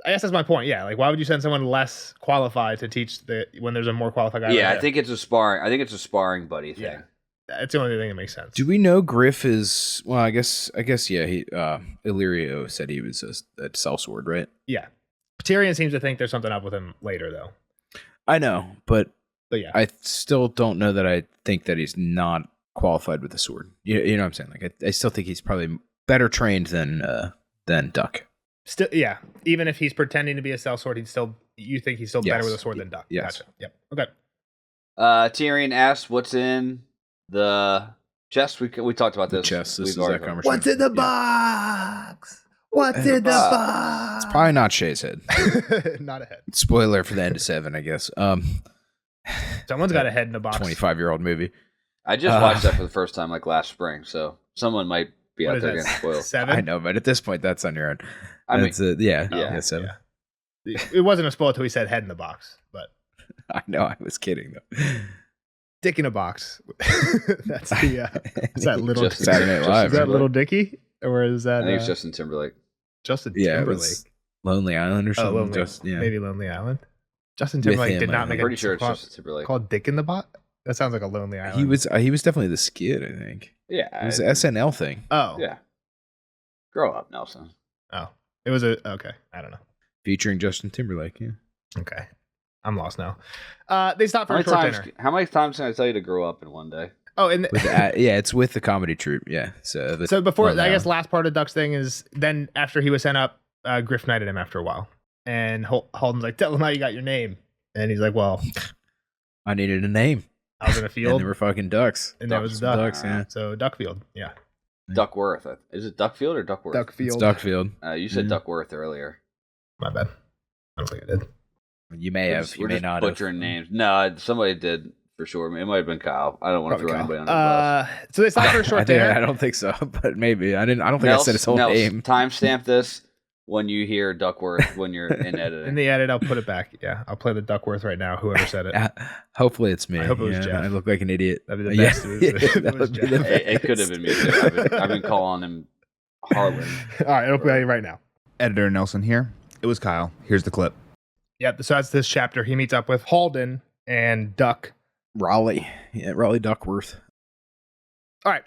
I guess that's my point. Yeah, like why would you send someone less qualified to teach when there's a more qualified guy? Yeah, I think it's a sparring buddy thing. Yeah. That's the only thing that makes sense. Do we know Griff is? Well, I guess yeah. He Illyrio said he was a sellsword, right? Yeah. Tyrion seems to think there's something up with him later, though. I know, but yeah, I still don't know that I think that he's not qualified with the sword. You know what I'm saying? Like, I still think he's probably better trained than Duck. Still, yeah. Even if he's pretending to be a sellsword, you think he's still better with a sword than Duck. Yes. Gotcha. Yep. Okay. Tyrion asks, "What's in the chest?" We talked about this. Chest. This is that conversation. What's in the box? What's in the box? It's probably not Shay's head. Not a head. Spoiler for the end of 7, I guess. Someone's got a head in the box. 25-year-old movie. I just watched that for the first time like last spring, so someone might be out there getting spoiled. 7? I know, but at this point, that's on your own. I mean, yeah, 7. Yeah. It wasn't a spoil until he said head in the box, but I know, I was kidding though. Dick in a box. That's the. Is that little Saturday Night Live? Is that Little Dicky, or is that? I think it's Justin Timberlake. Justin Timberlake. It was Lonely Island or something. Maybe Lonely Island. Justin Timberlake did not make I'm pretty sure it's Justin Timberlake called Dick in the Box. That sounds like a Lonely Island. He was definitely the skid, I think. Yeah, it was an SNL thing. Oh yeah. Grow up, Nelson. Oh, it was okay. I don't know. Featuring Justin Timberlake. Yeah. Okay, I'm lost now. They stopped for a short dinner. How many times can I tell you to grow up in one day? Oh, and it's with the comedy troupe. Yeah. So before, I guess last part of Duck's thing is then after he was sent up, Griff knighted him after a while, and Halden's like, "Tell him how you got your name," and he's like, "Well, I needed a name. I was in a field, and there were fucking ducks, and there was ducks. Yeah. So Duckfield, yeah. Duckworth. Is it Duckfield or Duckworth? Duckfield. It's Duckfield. You said Duckworth earlier. My bad. I don't think I did. You may have. You may not have. Butchering names. No, somebody did for sure. It might have been Kyle. I don't want to throw anybody on the bus. So they stopped for a short dinner. I don't think so, but maybe I don't think I said his whole name. Timestamp this when you hear Duckworth when you're in editing. In the edit, I'll put it back. Yeah, I'll play the Duckworth right now. Whoever said it. Hopefully it's me. I hope it was Jeff. I look like an idiot. That'd be the best. It could have been me too. I've been calling him Harlan. All right, I'll play it right now. Editor Nelson here. It was Kyle. Here's the clip. Yep. So that's this chapter. He meets up with Halden and Duck. Raleigh. Yeah, Raleigh Duckworth. All right.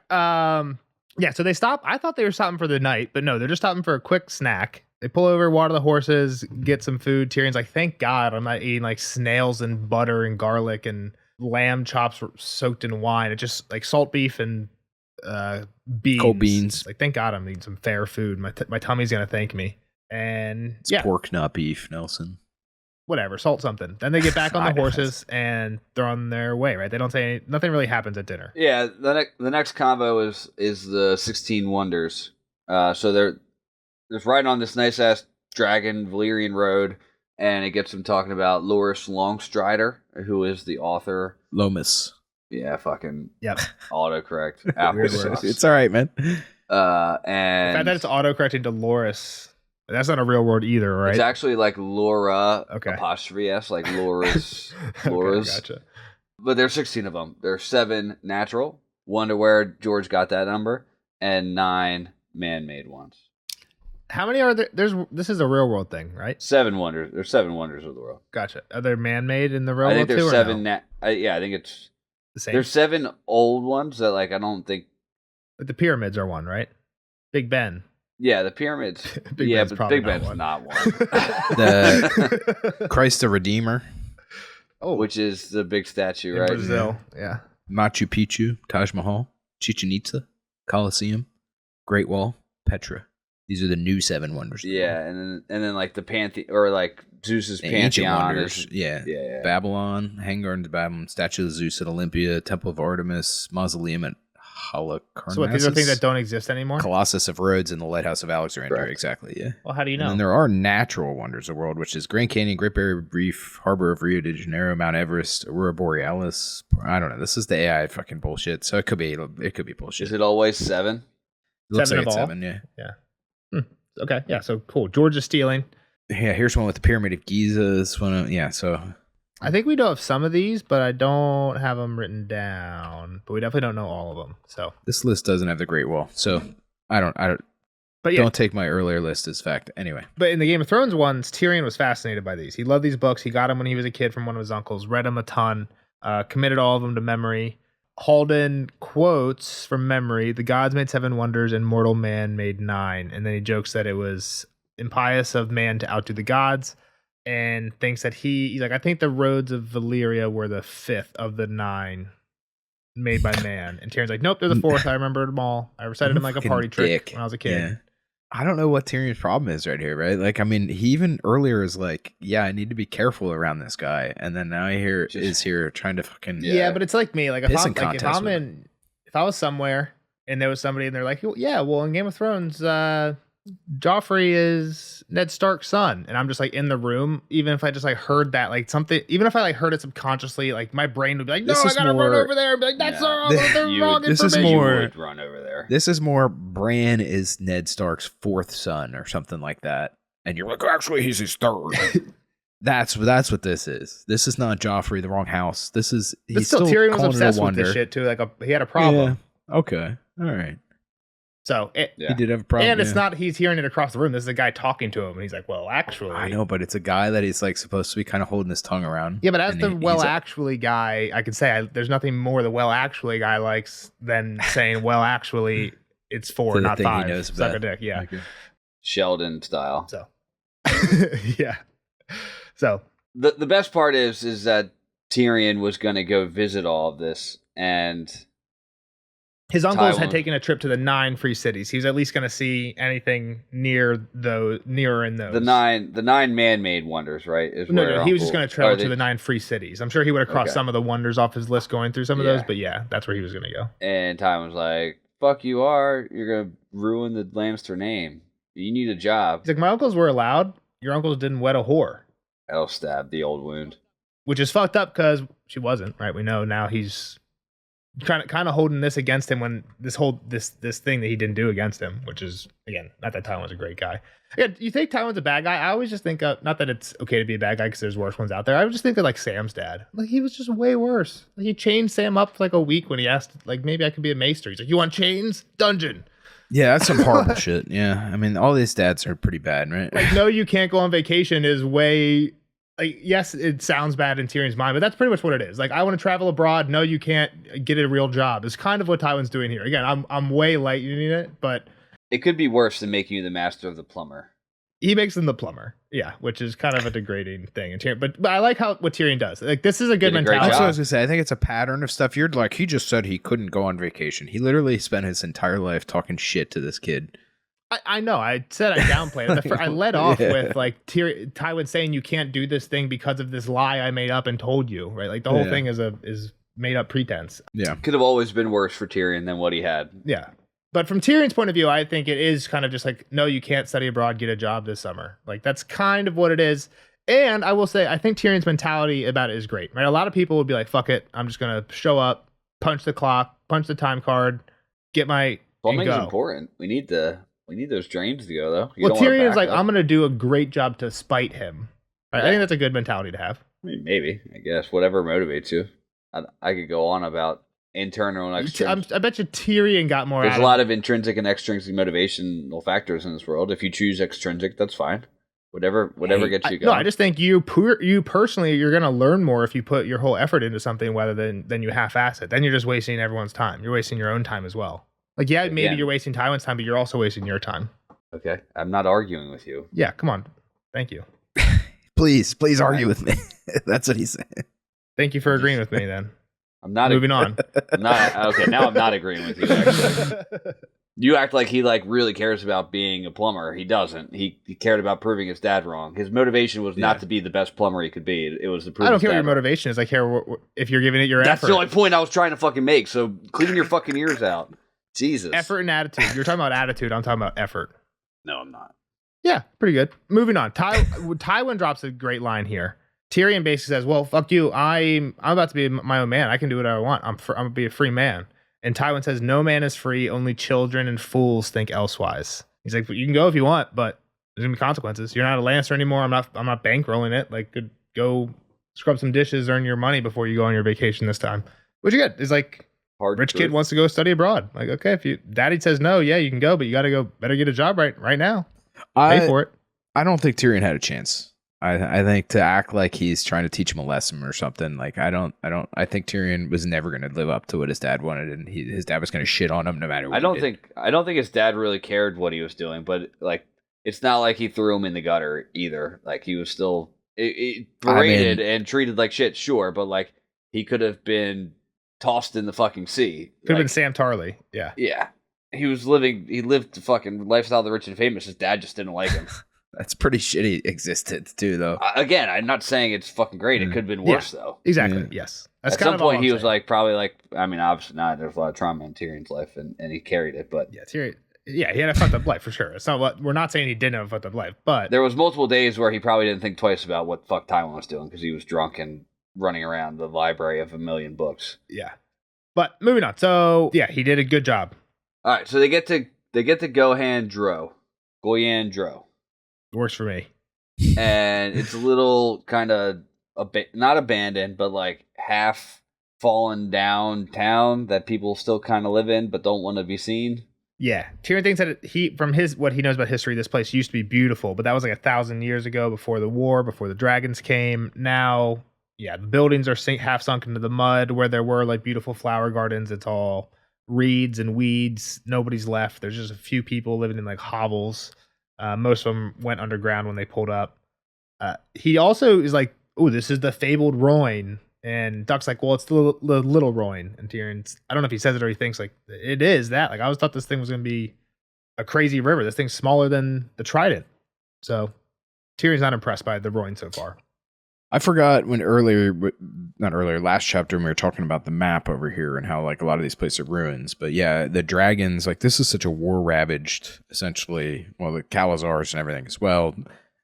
Yeah, so they stop. I thought they were stopping for the night, but no, they're just stopping for a quick snack. They pull over, water the horses, get some food. Tyrion's like, thank God I'm not eating like snails and butter and garlic and lamb chops soaked in wine. It's just like salt beef and beans. Cold beans. Like, thank God I'm eating some fair food. My tummy's going to thank me. And it's pork, not beef, Nelson. Whatever, salt something. Then they get back on the horses and they're on their way, right? They don't say nothing really happens at dinner. Yeah, the next combo is the 16 Wonders. So they're riding on this nice ass dragon Valyrian road, and it gets them talking about Loras Longstrider, who is the author. Lomas. Yeah, fucking Weird autocorrect. Applesauce. It's all right, man. And the fact that it's autocorrecting to Loras. That's not a real word either, right? It's actually like Laura apostrophe S, like Laura's. Laura's. Gotcha. But there's 16 of them. There's 7 natural. Wonder where George got that number, and 9 man-made ones. How many are there? This is a real world thing, right? 7 wonders. There's 7 wonders of the world. Gotcha. Are there man-made in the real world I think there's too, 7. No? Yeah, I think it's the same. There's 7 old ones that I don't think. But the pyramids are one, right? Big Ben. Yeah, the pyramids. Big yeah, Ben's but Big Ben's one. not one. The Christ the Redeemer. Which is the big statue, in right? Brazil. Yeah. Machu Picchu, Taj Mahal, Chichen Itza, Colosseum, Great Wall, Petra. These are the new 7 wonders. Yeah, and then like the Pantheon, or like Zeus's the Pantheon. Ancient wonders. Yeah. Babylon, Hangar's Babylon, Statue of Zeus at Olympia, Temple of Artemis, Mausoleum at Halicarnassus. So what, these are things that don't exist anymore? Colossus of Rhodes and the Lighthouse of Alexandria. Correct. Exactly, yeah. Well, how do you know? And then there are natural wonders of the world, which is Grand Canyon, Great Barrier Reef, Harbor of Rio de Janeiro, Mount Everest, Aurora Borealis. I don't know. This is the AI fucking bullshit. So it could be bullshit. Is it always 7? It looks 7 like it's of all? 7, yeah. Yeah. Okay, yeah, so cool. George is stealing. Yeah, here's one with the Pyramid of Giza. This one, so I think we know of some of these, but I don't have them written down. But we definitely don't know all of them. So this list doesn't have the Great Wall. So I don't. But yeah, don't take my earlier list as fact. Anyway, but in the Game of Thrones ones, Tyrion was fascinated by these. He loved these books. He got them when he was a kid from one of his uncles. Read them a ton. Committed all of them to memory. Halden quotes from memory: "The gods made 7 wonders, and mortal man made 9." And then he jokes that it was impious of man to outdo the gods, and thinks that he's like, I think the roads of Valyria were the 5th of the 9. made by man. And Tyrion's like, nope, they're the fourth. I remember them all. I recited them like a party trick when I was a kid. Yeah. I don't know what Tyrion's problem is right here, right? Like, I mean, he even earlier is like, yeah, I need to be careful around this guy. And then now is here trying to fucking... Yeah, but it's like me. Like, if I was somewhere and there was somebody and they're like, yeah, well, in Game of Thrones, Joffrey is Ned Stark's son, and I'm just like in the room. Even if I just like heard that, like something, even if I like heard it subconsciously, like my brain would be like, "No, I gotta run over there." And be like, "That's wrong information." This is more run over there. This is more. Bran is Ned Stark's fourth son, or something like that, and you're like, actually, he's his third. That's what this is. This is not Joffrey, the wrong house. This is. He's still Tyrion was obsessed with this shit too. Like he had a problem. Yeah. Okay. All right. So he did have a problem, and it's not he's hearing it across the room. This is a guy talking to him, and he's like, "Well, actually, I know, but it's a guy that he's like supposed to be kind of holding his tongue around." Yeah, but as the actually guy, I could say there's nothing more the actually guy likes than saying, "Well, actually, it's 4, not 5." He knows Suck a dick, yeah. Okay. Sheldon style. So, yeah. So the best part is that Tyrion was going to go visit all of this, and his uncles had taken a trip to the 9 free cities. He was at least going to see anything nearer in those. The nine man-made wonders, right? No, he was just going to travel to the 9 free cities. I'm sure he would have crossed some of the wonders off his list going through some of those, but yeah, that's where he was going to go. And Tywin was like, "Fuck you are! You're going to ruin the Lannister name. You need a job." He's like, "My uncles were allowed. Your uncles didn't wed a whore." I'll stab the old wound. Which is fucked up because she wasn't, right? We know now he's kind of holding this against him when this thing that he didn't do against him, which is, again, not that Tywin's a great guy. Yeah, you think Tywin's a bad guy? I always just think of, not that it's okay to be a bad guy because there's worse ones out there. I would just think of like Sam's dad. Like he was just way worse. Like, he chained Sam up for like a week when he asked, like, maybe I could be a maester. He's like, "You want chains? Dungeon." Yeah, that's some horrible shit. Yeah, I mean, all these dads are pretty bad, right? Like, no, you can't go on vacation is way... Like, yes, it sounds bad in Tyrion's mind, but that's pretty much what it is. Like, I want to travel abroad. No, you can't get a real job. It's kind of what Tywin's doing here. Again, I'm way lightening it, but it could be worse than making you the master of the plumber. He makes him the plumber, yeah, which is kind of a degrading thing. And Tyrion, but I like what Tyrion does. Like, this is a good mentality. That's what I was gonna say. I think it's a pattern of stuff. You're like, he just said he couldn't go on vacation. He literally spent his entire life talking shit to this kid. I know. I said I downplayed it. I led off with like Tywin saying you can't do this thing because of this lie I made up and told you, right? Like the whole thing is made up pretense. Yeah, could have always been worse for Tyrion than what he had. Yeah, but from Tyrion's point of view, I think it is kind of just like, no, you can't study abroad, get a job this summer. Like that's kind of what it is. And I will say, I think Tyrion's mentality about it is great, right? A lot of people would be like, "Fuck it, I'm just gonna show up, punch the clock, punch the time card, get my." Plumbing is important. We need those drains to go, though. Well, Tyrion's like, "I'm going to do a great job to spite him." Right? I think that's a good mentality to have. I mean, maybe. I guess. Whatever motivates you. I could go on about internal and extrinsic. I bet you Tyrion got more. There's a lot of intrinsic and extrinsic motivational factors in this world. If you choose extrinsic, that's fine. Whatever gets you going. No, I just think you personally, you're going to learn more if you put your whole effort into something rather than you half-ass it. Then you're just wasting everyone's time. You're wasting your own time as well. Like, yeah, maybe you're wasting Tywin's time, but you're also wasting your time. Okay. I'm not arguing with you. Yeah, come on. Thank you. Please argue with me. That's what he said. Thank you for agreeing with me, then. I'm not moving on. I'm not okay. Now I'm not agreeing with you. Actually. You act like he really cares about being a plumber. He doesn't. He cared about proving his dad wrong. His motivation was not to be the best plumber he could be. It was to prove. I don't care what your motivation is. I care if you're giving it your effort. That's the only point I was trying to fucking make. So clean your fucking ears out. Jesus. Effort and attitude. You're talking about attitude. I'm talking about effort. No, I'm not. Yeah, pretty good. Moving on. Tywin drops a great line here. Tyrion basically says, "Well, fuck you. I'm about to be my own man. I can do whatever I want. I'm gonna be a free man." And Tywin says, "No man is free. Only children and fools think elsewise." He's like, "You can go if you want, but there's gonna be consequences. You're not a Lannister anymore. I'm not bankrolling it. Like, go scrub some dishes, earn your money before you go on your vacation this time." Which you get is like. Rich kid wants to go study abroad. Like, okay, if daddy says no, yeah, you can go, but you got to go. Better get a job right now. Pay for it. I don't think Tyrion had a chance. I think to act like he's trying to teach him a lesson or something. Like, I think Tyrion was never going to live up to what his dad wanted, and his dad was going to shit on him no matter what. I don't think his dad really cared what he was doing, but like, it's not like he threw him in the gutter either. Like, he was still berated and treated like shit. Sure, but like, he could have been tossed in the fucking sea. Could have been Sam Tarley. Yeah. Yeah. He lived the fucking lifestyle of the rich and famous. His dad just didn't like him. That's pretty shitty existence too, though. Again, I'm not saying it's fucking great. It could have been worse, though. Exactly. Yes. That's At some point, he was probably I mean, obviously not. There's a lot of trauma in Tyrion's life, and he carried it. But yeah, Tyrion. Yeah, he had a fucked up life for sure. It's not what we're not saying he didn't have a fucked up life, but there was multiple days where he probably didn't think twice about what the fuck Tywin was doing because he was drunk and running around the library of 1,000,000 books. Yeah. But moving on. So yeah, he did a good job. All right, so they get to Goyan Dro. Works for me. And it's a little kind of not abandoned, but like half fallen down town that people still kind of live in, but don't want to be seen. Yeah, Tyrion thinks that from what he knows about history, this place used to be beautiful, but that was like 1,000 years ago, before the war, before the dragons came. Now, yeah, the buildings are half sunk into the mud. Where there were like beautiful flower gardens, it's all reeds and weeds. Nobody's left. There's just a few people living in like hovels. Most of them went underground when they pulled up. He also is like, "Oh, this is the fabled Royne." And Duck's like, well, it's the little Royne. And Tyrion's, I don't know if he says it or he thinks like, it is that. Like, I always thought this thing was going to be a crazy river. This thing's smaller than the Trident. So Tyrion's not impressed by the Royne so far. I forgot last chapter when we were talking about the map over here and how like a lot of these places are ruins. But yeah, the dragons, like this is such a war ravaged, essentially, well, the Calazars and everything as well.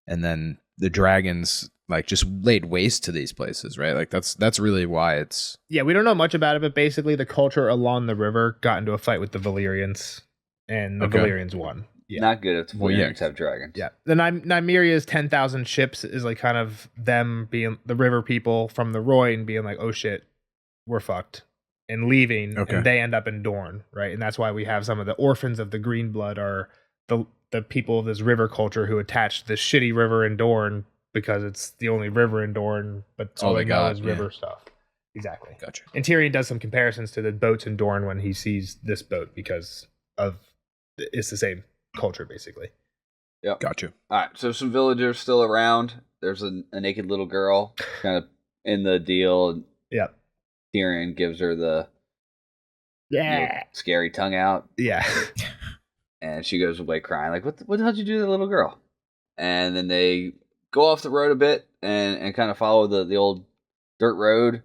And then the dragons like just laid waste to these places, right? Like that's really why it's... Yeah, we don't know much about it, but basically the culture along the river got into a fight with the Valyrians, and the Valyrians won. Yeah. Not good if the Valyrians have dragons. Yeah. The Nymeria's 10,000 ships is like kind of them being the river people from the Royne being like, oh shit, we're fucked, and leaving, and they end up in Dorne, right? And that's why we have some of the orphans of the green blood are the people of this river culture who attached this shitty river in Dorne because it's the only river in Dorne, but all they know is river stuff. Exactly. Gotcha. And Tyrion does some comparisons to the boats in Dorne when he sees this boat because of it's the same culture, basically. Yep. Gotcha. All right, so some villagers still around. There's a naked little girl kind of in the deal. Yep. Tyrion gives her the scary tongue out. Yeah. And she goes away crying, like, what the hell did you do to the little girl? And then they go off the road a bit and kind of follow the old dirt road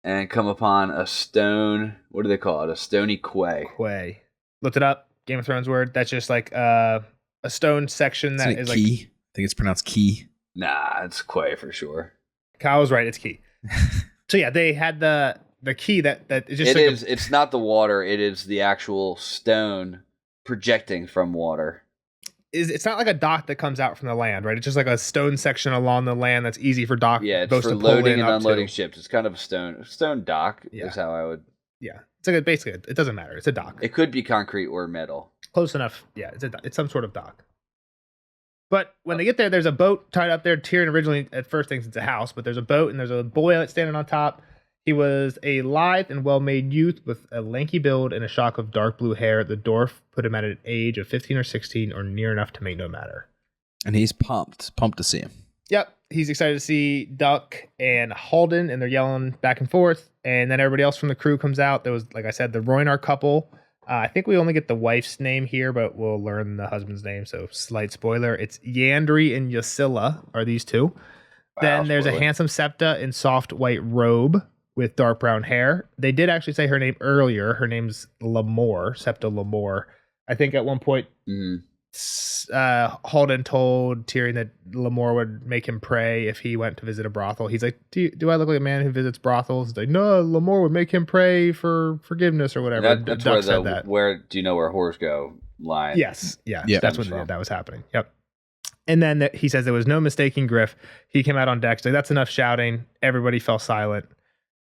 and come upon a stone, what do they call it? A stony quay. Quay. Looked it up. Game of Thrones word. That's just like a stone section that is key? like... I think it's pronounced key. Nah, it's quay for sure. Kyle was right. It's key. So yeah, they had the key that is just... It's not the water. It is the actual stone projecting from water. It's not like a dock that comes out from the land, right? It's just like a stone section along the land that's easy for dock. Yeah, it's for loading and unloading ships. It's kind of a stone dock is how I would... Yeah, it's like basically, it doesn't matter. It's a dock. It could be concrete or metal. Close enough. Yeah, it's some sort of dock. But when they get there, there's a boat tied up there. Tyrion originally at first thinks it's a house, but there's a boat and there's a boy standing on top. He was a lithe and well-made youth with a lanky build and a shock of dark blue hair. The dwarf put him at an age of 15 or 16 or near enough to make no matter. And he's pumped to see him. Yep. He's excited to see Duck and Halden, and they're yelling back and forth. And then everybody else from the crew comes out. There was, like I said, the Roynar couple. I think we only get the wife's name here, but we'll learn the husband's name. So slight spoiler. It's Yandri and Ysilla are these two. Then there's a handsome Septa in soft white robe with dark brown hair. They did actually say her name earlier. Her name's Lamore, Septa Lamore. I think at one point, Halden told Tyrion that Lamore would make him pray if he went to visit a brothel. He's like, do I look like a man who visits brothels? He's like, no, Lamore would make him pray for forgiveness or whatever. That's Duck said that. Where do you know where whores go line? Yes. Yeah. That's what that was happening. Yep. And then he says there was no mistaking Griff. He came out on deck. So that's enough shouting. Everybody fell silent.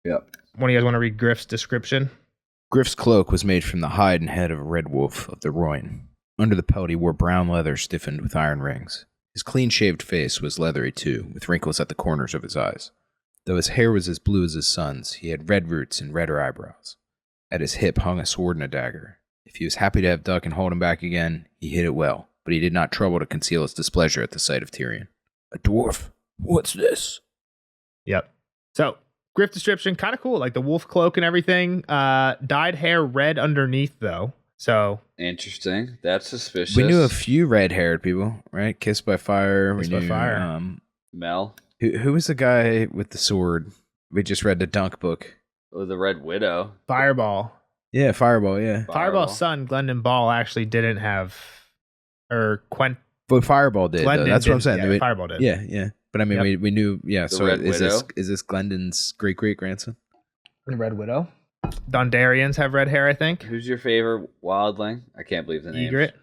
Yep. One of you guys want to read Griff's description? Griff's cloak was made from the hide and head of a red wolf of the Royne. Under the pelt he wore brown leather stiffened with iron rings. His clean-shaved face was leathery too, with wrinkles at the corners of his eyes. Though his hair was as blue as his son's, he had red roots and redder eyebrows. At his hip hung a sword and a dagger. If he was happy to have Duck and hold him back again, he hid it well, but he did not trouble to conceal his displeasure at the sight of Tyrion. A dwarf? What's this? Yep. So, Griff description, kind of cool, like the wolf cloak and everything. Dyed hair red underneath, though. So interesting. That's suspicious. We knew a few red-haired people, right? Kissed by Fire. Kissed by Fire. Mel. Who was the guy with the sword? We just read the Dunk book. Oh, the Red Widow. Fireball. Yeah, Fireball. Yeah, Fireball's son, Glendon Ball, actually didn't have, but Fireball did. That's what I'm saying. Yeah, Fireball did. Yeah. But I mean, we knew. Yeah. The So Red is Widow? this Glendon's great grandson? And Red Widow. Dondarrions have red hair, I think. Who's your favorite wildling? I can't believe the name. Egret.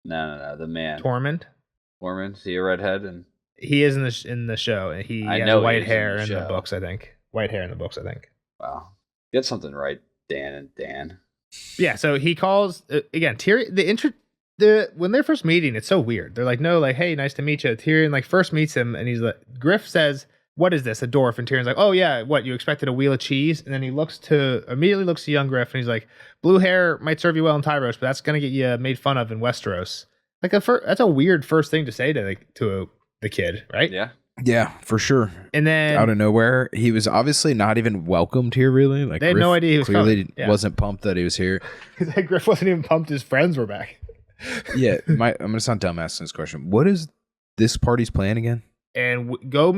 No. The man. Tormund. Tormund. Is he a redhead? And He is in the show. He I has know he white is hair in in the the show. books, I think. White hair in the books, I think. wow, get something right, Dan and Dan. Yeah, so he calls again. Tyrion. When they're first meeting, it's so weird. They're like, no, like, hey, nice to meet you. Tyrion like first meets him, and he's like, Griff says, "What is this? A dwarf?" And Tyrion's like, "Oh yeah, what? You expected a wheel of cheese?" And then he immediately looks to young Griff, and he's like, "Blue hair might serve you well in Tyros, but that's gonna get you made fun of in Westeros." Like that's a weird first thing to say to the kid, right? Yeah. Yeah, for sure. And then Out of nowhere, he was obviously not even welcomed here. Really, like they had Griff no idea he was clearly coming. Yeah. wasn't pumped that he was here. Griff wasn't even pumped. His friends were back. Yeah, I'm gonna sound dumb asking this question. What is this party's plan again? And go to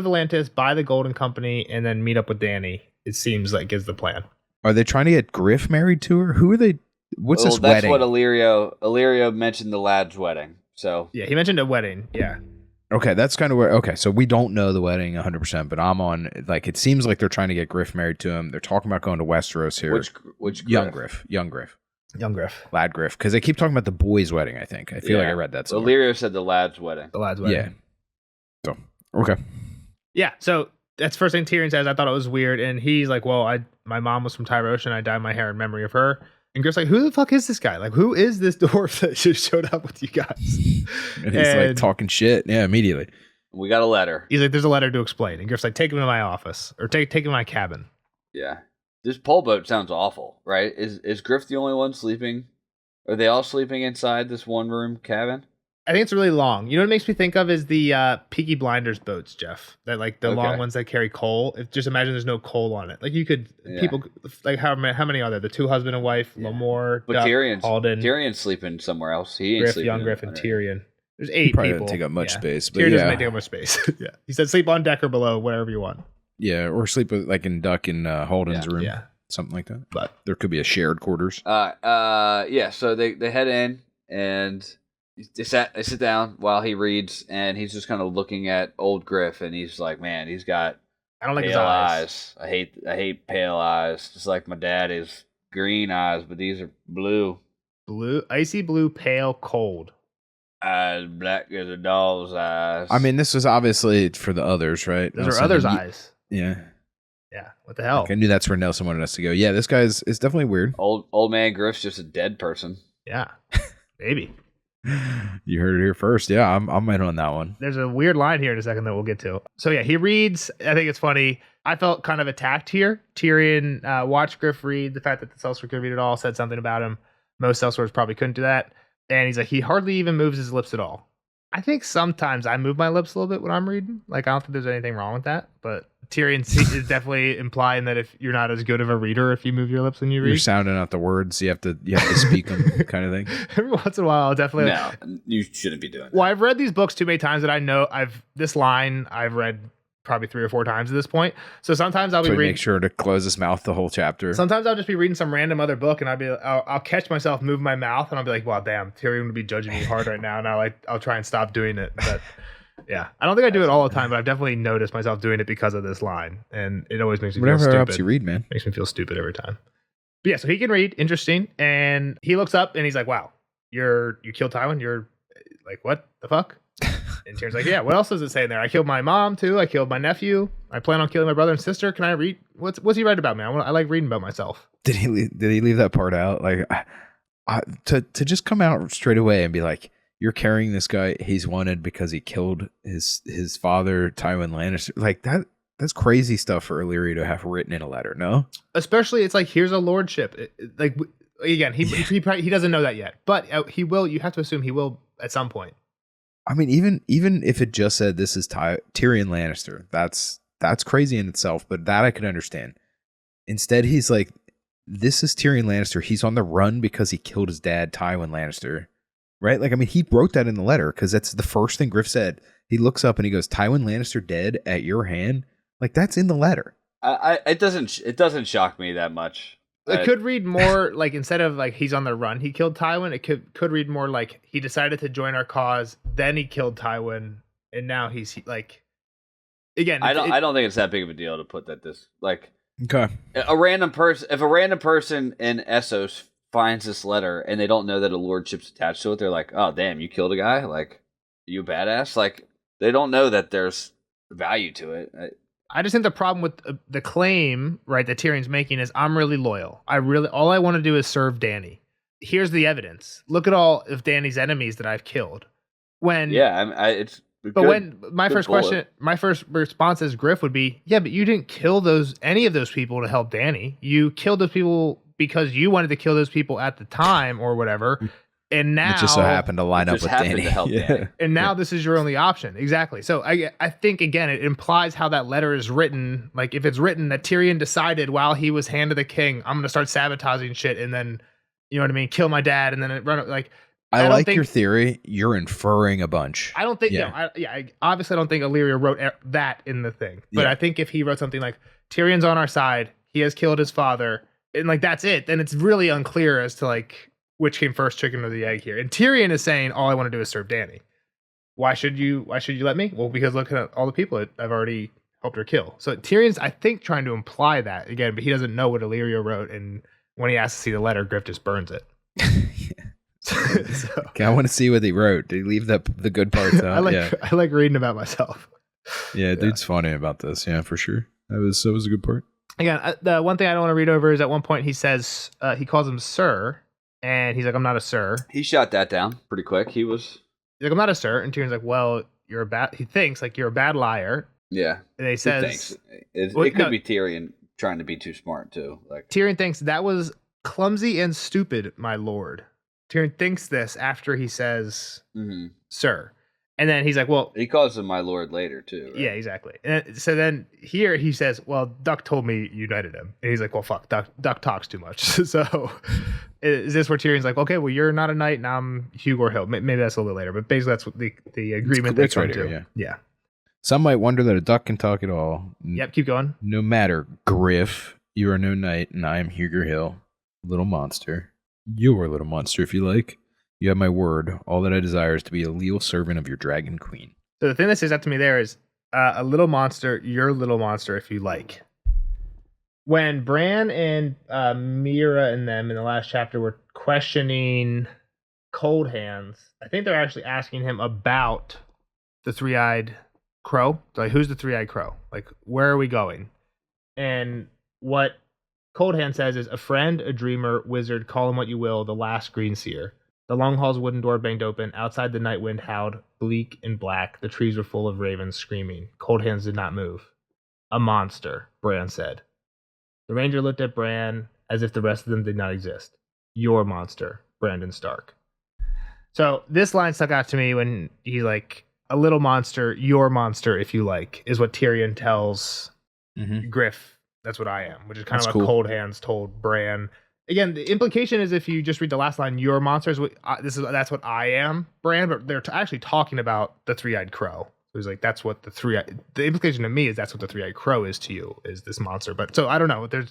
Volantis, buy the Golden Company, and then meet up with Dany. It seems like is the plan. Are they trying to get Griff married to her? Who are they? What's this That's wedding? what Illyrio mentioned, the lad's wedding. So Yeah, he mentioned a wedding. Yeah. Okay, that's kind of where. Okay, so we don't know the wedding 100%, but I'm on. Like, it seems like they're trying to get Griff married to him. They're talking about going to Westeros here. which young Griff? Griff, Young Griff. lad Griff, because they keep talking about the boys' wedding. I think I feel like I read that. So Somewhere. Illyrio said the lad's wedding. The lad's wedding. Yeah. So okay. Yeah, so that's the first thing Tyrion says. I thought it was weird, and he's like, "Well, my mom was from Tyrosh, and I dyed my hair in memory of her." And Griff's like, "Who the fuck is this guy? Like, who is this dwarf that just showed up with you guys?" And he's like talking shit. Yeah, immediately. We got a letter. He's like, "There's a letter to explain." And Griff's like, "Take him to my office, or take him to my cabin." Yeah. This pole boat sounds awful, right? Is Griff the only one sleeping? Are they all sleeping inside this one room cabin? I think it's really long. You know what it makes me think of is the Peaky Blinders boats, Jeff. That like the long ones that carry coal. Just imagine there's no coal on it. Like you could people like how many are there? The two husband and wife, Lamore, But Duck, Tyrion's Halden, sleeping somewhere else. He ain't Griff, sleeping. young Griff, and under- Tyrion. There's 8 He probably people. doesn't take up much space, but Tyrion yeah, doesn't take up much space. Yeah, he said sleep on deck or below, whatever you want. yeah, or sleep with, like in Duck in Holden's room, Yeah. something like that. But There could be a shared quarters. Yeah. So they head in and they sit down while he reads, and he's just kind of looking at old Griff, and he's like, man, he's got I don't like his pale eyes. I hate pale eyes, just like my daddy's green eyes, but these are blue. Blue, icy blue, pale, cold. Eyes black as a doll's eyes. I mean, this was obviously for the others, right? Those Nelson, are others' you- eyes. Yeah. Yeah. What the hell? Like, I knew that's where Nelson wanted us to go. Yeah, this guy's is definitely weird. old man Griff's just a dead person. Yeah. Maybe. You heard it here first. Yeah, I'm in on that one. There's a weird line here in a second that we'll get to. So yeah, he reads. I think it's funny. I felt kind of attacked here. Tyrion watched Griff read. The fact that the sellsword could read it all said something about him. Most sellswords probably couldn't do that. And he's like, he hardly even moves his lips at all. I think sometimes I move my lips a little bit when I'm reading. Like, I don't think there's anything wrong with that. But Tyrion is definitely implying that if you're not as good of a reader if you move your lips when you read. You're sounding out the words. You have to speak them, kind of thing. Every once in a while, I'll definitely. No, you shouldn't be doing that. Well, I've read these books too many times that I know this line I've read probably 3 or 4 times at this point. So sometimes I'll be So reading. make sure to close his mouth the whole chapter. Sometimes I'll just be reading some random other book, and I'll catch myself move my mouth, and I'll be like, "Wow, damn, Tyrion would be judging me hard right now." And I'll try and stop doing it. But yeah, I don't think I do it all the time, but I've definitely noticed myself doing it because of this line, and it always makes me Whatever feel stupid. helps you read, man. Makes me feel stupid every time. But yeah, so he can read, interesting, and he looks up and he's like, "Wow, you killed Tywin? You're like, what the fuck?" And Tyrion's like, "Yeah, what else does it say in there? I killed my mom too. I killed my nephew. I plan on killing my brother and sister. Can I read? What's he write about me? I like reading about myself." Did he leave that part out? Like, to just come out straight away and be like, "You're carrying this guy. He's wanted because he killed his father, Tywin Lannister." Like that. That's crazy stuff for Illyrio to have written in a letter. No, especially it's like, here's a lordship. Like again, he doesn't know that yet, but he will. You have to assume he will at some point. I mean, even if it just said this is Tyrion Lannister, that's that's crazy in itself, but that I could understand. Instead, he's like, this is Tyrion Lannister. He's on the run because he killed his dad, Tywin Lannister. Right? Like, I mean, he wrote that in the letter because that's the first thing Griff said. He looks up and he goes, Tywin Lannister dead at your hand? Like, that's in the letter. It doesn't shock me that much. It could read more like, instead of like he's on the run, he killed Tywin. It could read more like he decided to join our cause, then he killed Tywin, and now he's like, again. I don't think it's that big of a deal to put that this like. Okay. If a random person in Essos finds this letter and they don't know that a lordship's attached to it, they're like, "Oh, damn, you killed a guy! Like, you a badass!" Like, they don't know that there's value to it. I just think the problem with the claim, right, that Tyrion's making is, I'm really loyal. All I want to do is serve Dany. Here's the evidence. Look at all of Dany's enemies that I've killed. When my first response as Griff would be, yeah, but you didn't kill any of those people to help Dany. You killed those people because you wanted to kill those people at the time or whatever. And now it just so happened to line up with Dany. Dany. And now this is your only option. Exactly. So I think, again, it implies how that letter is written. Like, if it's written that Tyrion decided while he was hand of the king, I'm going to start sabotaging shit and then, you know what I mean, kill my dad and then run like. I like your theory. You're inferring a bunch. I don't think, I obviously don't think Illyrio wrote that in the thing. But I think if he wrote something like, Tyrion's on our side, he has killed his father, and like that's it, then it's really unclear as to like which came first, chicken or the egg here. And Tyrion is saying, all I want to do is serve Dany. Why should you let me? Well, because look at all the people that I've already helped her kill. So Tyrion's, I think, trying to imply that again, but he doesn't know what Illyrio wrote, and when he asks to see the letter, Griff just burns it. Okay, I want to see what he wrote. Did he leave the good parts out? I like reading about myself. Yeah, dude's funny about this. Yeah, for sure. That was a good part. Again, the one thing I don't want to read over is at one point he says, he calls him Sir, and he's like, I'm not a sir. He shot that down pretty quick. He's like, I'm not a sir. And Tyrion's like, well, he thinks like you're a bad liar. Yeah. And he says, it could be Tyrion trying to be too smart too. Like, Tyrion thinks that was clumsy and stupid, my lord. Tyrion thinks this after he says, sir. And then he's like, well... He calls him my lord later, too. Right? Yeah, exactly. And so then here he says, well, Duck told me you knighted him. And he's like, well, fuck, Duck talks too much. So is this where Tyrion's like, okay, well, you're not a knight, now I'm Hugo Hill. Maybe that's a little bit later, but basically that's what the agreement they come to. Yeah. Some might wonder that a duck can talk at all. Yep, keep going. No matter, Griff, you are no knight, and I am Hugo Hill, little monster. You are a little monster, if you like. You have my word. All that I desire is to be a leal servant of your dragon queen. So the thing that sticks out to me there is a little monster, you're a little monster, if you like. When Bran and Mira and them in the last chapter were questioning Cold Hands, I think they're actually asking him about the three-eyed crow. Like, who's the three-eyed crow? Like, where are we going? And what Cold Hand says is, a friend, a dreamer, wizard, call him what you will, the last green seer. The long hall's wooden door banged open. Outside the night wind howled, bleak and black. The trees were full of ravens screaming. Cold Hands did not move. A monster, Bran said. The ranger looked at Bran as if the rest of them did not exist. Your monster, Brandon Stark. So this line stuck out to me when he's like, a little monster, your monster, if you like, is what Tyrion tells Griff. That's what I am, which is kind of what cool. Cold Hands told Bran. Again, the implication is if you just read the last line, your monster is that's what I am, Bran. But they're actually talking about the three-eyed crow. So he's like, that's what the implication to me is that's what the three-eyed crow is to you, is this monster. But so I don't know. I think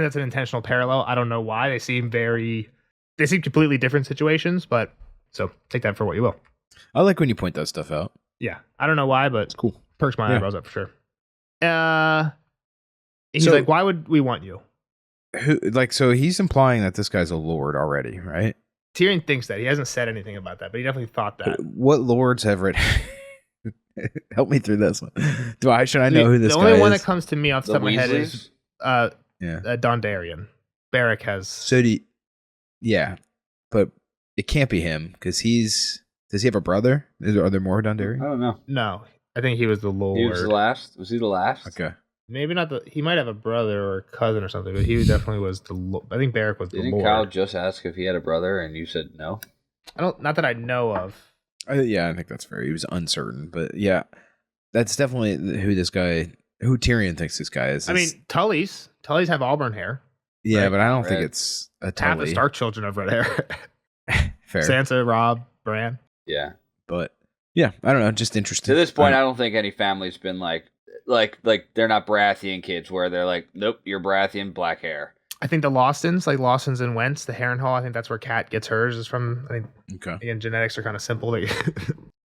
that's an intentional parallel. I don't know why they seem completely different situations. But so take that for what you will. I like when you point that stuff out. Yeah, I don't know why, but it's cool. Perks my eyebrows up for sure. He's like, why would we want you? So he's implying that this guy's a lord already, right? Tyrion thinks that. He hasn't said anything about that, but he definitely thought that. What lords have written? Help me through this one. Should I know who this guy is? The only one that comes to me off the top of my head is Dondarrion. Beric has. Yeah, but it can't be him because does he have a brother? Are there more Dondarrion? I don't know. No, I think he was the lord. He was the last. Was he the last? Okay. Maybe not he might have a brother or a cousin or something, but he definitely was I think Beric was the lord. Didn't Kyle just ask if he had a brother and you said no? Not that I know of. I think that's fair. He was uncertain, but yeah, that's definitely who this guy Who Tyrion thinks this guy is? I mean, Tullys have auburn hair. Yeah, right? but I don't think it's a Tully. Half the Stark children have red hair. Fair. Sansa, Robb, Bran. Yeah. But yeah, I don't know. Just interesting. To this point, I don't think any family's been like they're not Baratheon kids where they're like, nope, you're Baratheon, black hair. I think the Lawsons, like Lawsons and Wentz, the Harrenhal, I think that's where Kat gets hers is from. I think, again, genetics are kind of simple.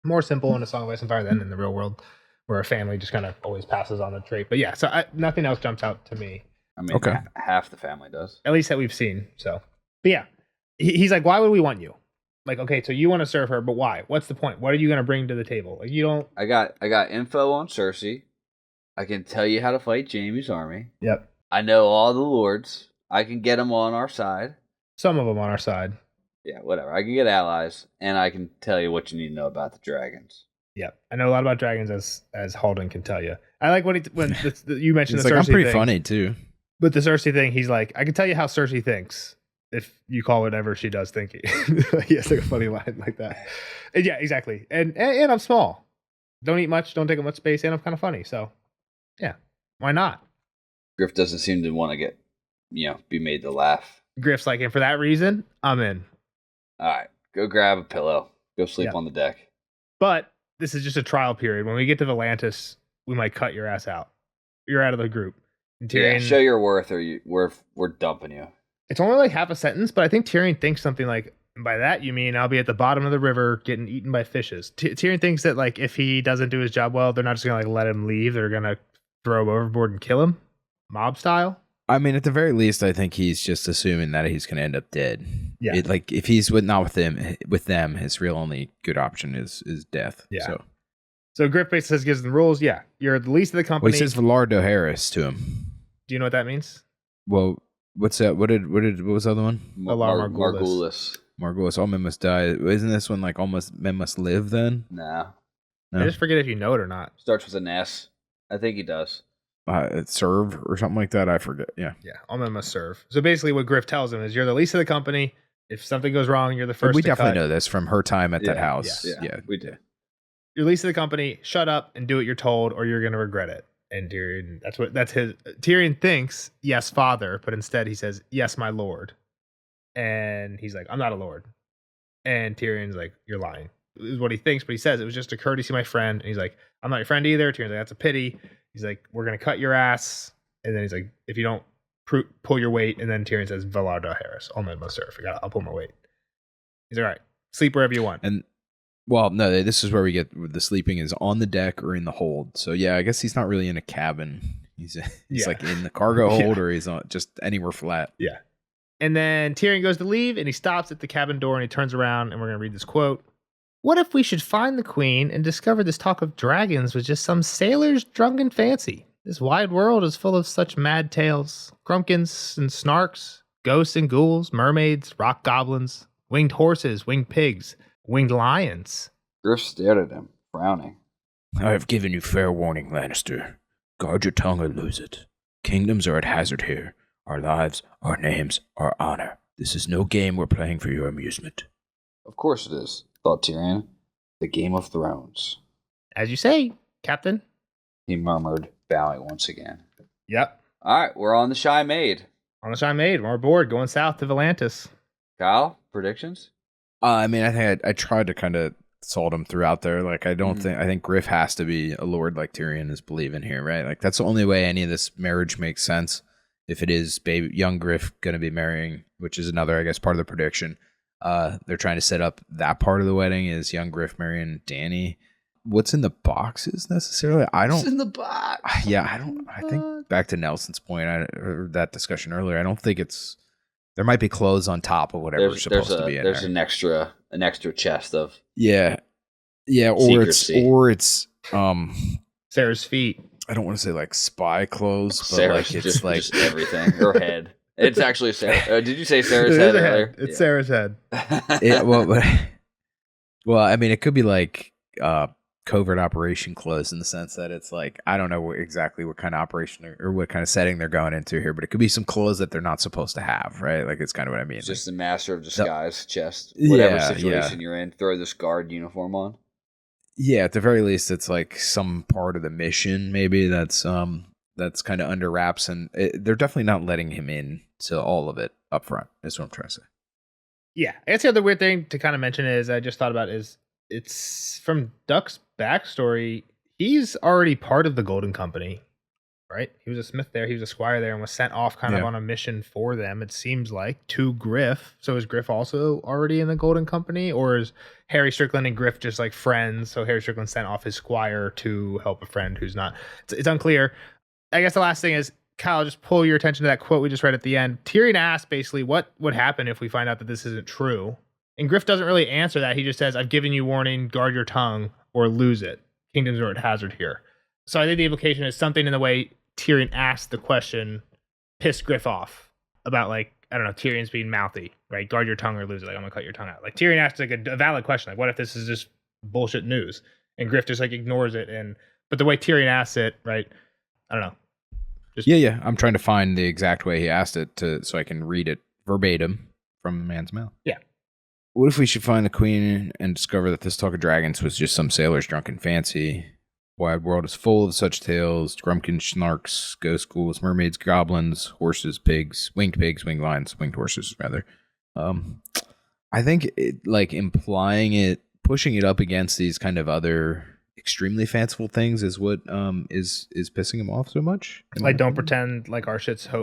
More simple in a Song of Ice and Fire than in the real world, where a family just kind of always passes on the trait. But yeah, so nothing else jumps out to me. I mean, half the family does. At least that we've seen. So, but yeah, he's like, why would we want you? Like, okay, so you want to serve her, but why? What's the point? What are you going to bring to the table? Like, you don't. I got info on Cersei. I can tell you how to fight Jaime's army. Yep. I know all the lords. I can get them on our side. Some of them on our side. Yeah, whatever. I can get allies, and I can tell you what you need to know about the dragons. Yep, I know a lot about dragons, as Halden can tell you. I like when you mentioned the like, Cersei I'm pretty thing. funny too. But the Cersei thing, he's like, I can tell you how Cersei thinks if you call whatever she does thinking. He has like a funny line like that. And yeah, exactly. And I'm small. Don't eat much. Don't take up much space. And I'm kind of funny. So yeah, why not? Griff doesn't seem to want to get, be made to laugh. Griff's like, and for that reason, I'm in. All right, go grab a pillow. Go sleep on the deck. But this is just a trial period. When we get to Volantis, we might cut your ass out. You're out of the group. And Tyrion, show your worth, or we're dumping you. It's only like half a sentence, but I think Tyrion thinks something like, by that you mean I'll be at the bottom of the river getting eaten by fishes. Tyrion thinks that like if he doesn't do his job well, they're not just gonna like let him leave. They're gonna throw him overboard and kill him, mob style. I mean, at the very least, I think he's just assuming that he's going to end up dead. Yeah. Like if he's not with them, his real only good option is death. Yeah. So Griff basically gives them the rules. Yeah, you're the least of the company. Well, he says Valar Dohaeris to him. Do you know what that means? Well, what's that? What was the other one? Valar Morghulis. Morghulis. All men must die. Isn't this one like almost men must live then? No. I just forget if you know it or not. Starts with an S. I think he does. Serve or something like that. I forget. Yeah. All men must serve. So basically, what Griff tells him is, you're the least of the company. If something goes wrong, you're the first. We definitely know this from her time at that house. Yeah, we did. You're least of the company. Shut up and do what you're told, or you're gonna regret it. And Tyrion, Tyrion thinks, yes, father, but instead he says, yes, my lord. And he's like, I'm not a lord. And Tyrion's like, you're lying. Is what he thinks, but he says it was just a courtesy, my friend. And he's like, I'm not your friend either. Tyrion's like, that's a pity. He's like, we're gonna cut your ass. And then he's like, if you don't pull your weight. And then Tyrion says, Valar Dohaeris, all men must serve. I'll pull my weight. He's all right. Sleep wherever you want. And well, no, this is where we get the sleeping is on the deck or in the hold. So yeah, I guess he's not really in a cabin. He's like in the cargo hold, or he's on just anywhere flat. Yeah. And then Tyrion goes to leave, and he stops at the cabin door, and he turns around, and we're gonna read this quote. What if we should find the queen and discover this talk of dragons was just some sailor's drunken fancy? This wide world is full of such mad tales, grumpkins and snarks, ghosts and ghouls, mermaids, rock goblins, winged horses, winged pigs, winged lions. Griff stared at him, frowning. I have given you fair warning, Lannister. Guard your tongue or lose it. Kingdoms are at hazard here. Our lives, our names, our honor. This is no game we're playing for your amusement. Of course it is, thought Tyrion. The Game of Thrones. As you say, Captain. He murmured, bowing once again. Yep. All right, we're on the Shy Maid. On the Shy Maid, we're aboard, going south to Volantis. Kyle, predictions? I mean, I think I tried to kind of salt him throughout there. Like, I think Griff has to be a lord like Tyrion is believing here, right? Like, that's the only way any of this marriage makes sense. If it is young Griff going to be marrying, which is another, I guess, part of the prediction. They're trying to set up that part of the wedding is young Griff marrying Dany. What's in the boxes necessarily? What's in the box? Yeah, I think back to Nelson's point, or that discussion earlier, I don't think it's. There might be clothes on top of whatever's supposed to be in there. There's an extra chest of. Yeah, secrecy. or it's Sarah's feet. I don't want to say like spy clothes, but Sarah's like it's just everything. Her head. It's actually Sarah. Did you say Sarah's head earlier? It's Sarah's head. Well, I mean, it could be like covert operation clothes in the sense that it's like, I don't know exactly what kind of operation or what kind of setting they're going into here, but it could be some clothes that they're not supposed to have, right? Like, it's kind of what I mean. It's just the master of disguise chest. Whatever situation you're in, throw this guard uniform on. Yeah, at the very least, it's like some part of the mission, maybe that's kind of under wraps, and they're definitely not letting him in to all of it up front. That's what I'm trying to say. Yeah, I guess the other weird thing to kind of mention is I just thought about is it's from Duck's backstory. He's already part of the Golden Company, right? He was a smith there, he was a squire there, and was sent off kind of on a mission for them. It seems like to Griff. So is Griff also already in the Golden Company, or is Harry Strickland and Griff just like friends? So Harry Strickland sent off his squire to help a friend who's not. It's unclear. I guess the last thing is, Kyle, just pull your attention to that quote we just read at the end. Tyrion asked basically what would happen if we find out that this isn't true. And Griff doesn't really answer that. He just says, I've given you warning, guard your tongue or lose it. Kingdoms are at hazard here. So I think the implication is something in the way Tyrion asked the question pissed Griff off about, like, I don't know, Tyrion's being mouthy, right? Guard your tongue or lose it. Like, I'm going to cut your tongue out. Like, Tyrion asked like a valid question. Like, what if this is just bullshit news? And Griff just like ignores it. But the way Tyrion asks it, right? I don't know. Yeah. I'm trying to find the exact way he asked it so I can read it verbatim from the man's mouth. Yeah. What if we should find the queen and discover that this talk of dragons was just some sailor's drunken fancy? Wide world is full of such tales: grumpkins, schnarks, ghost ghouls, mermaids, goblins, horses, pigs, winged lions, winged horses, rather. I think like implying it, pushing it up against these kind of other extremely fanciful things is what is pissing him off so much. Like, don't pretend like our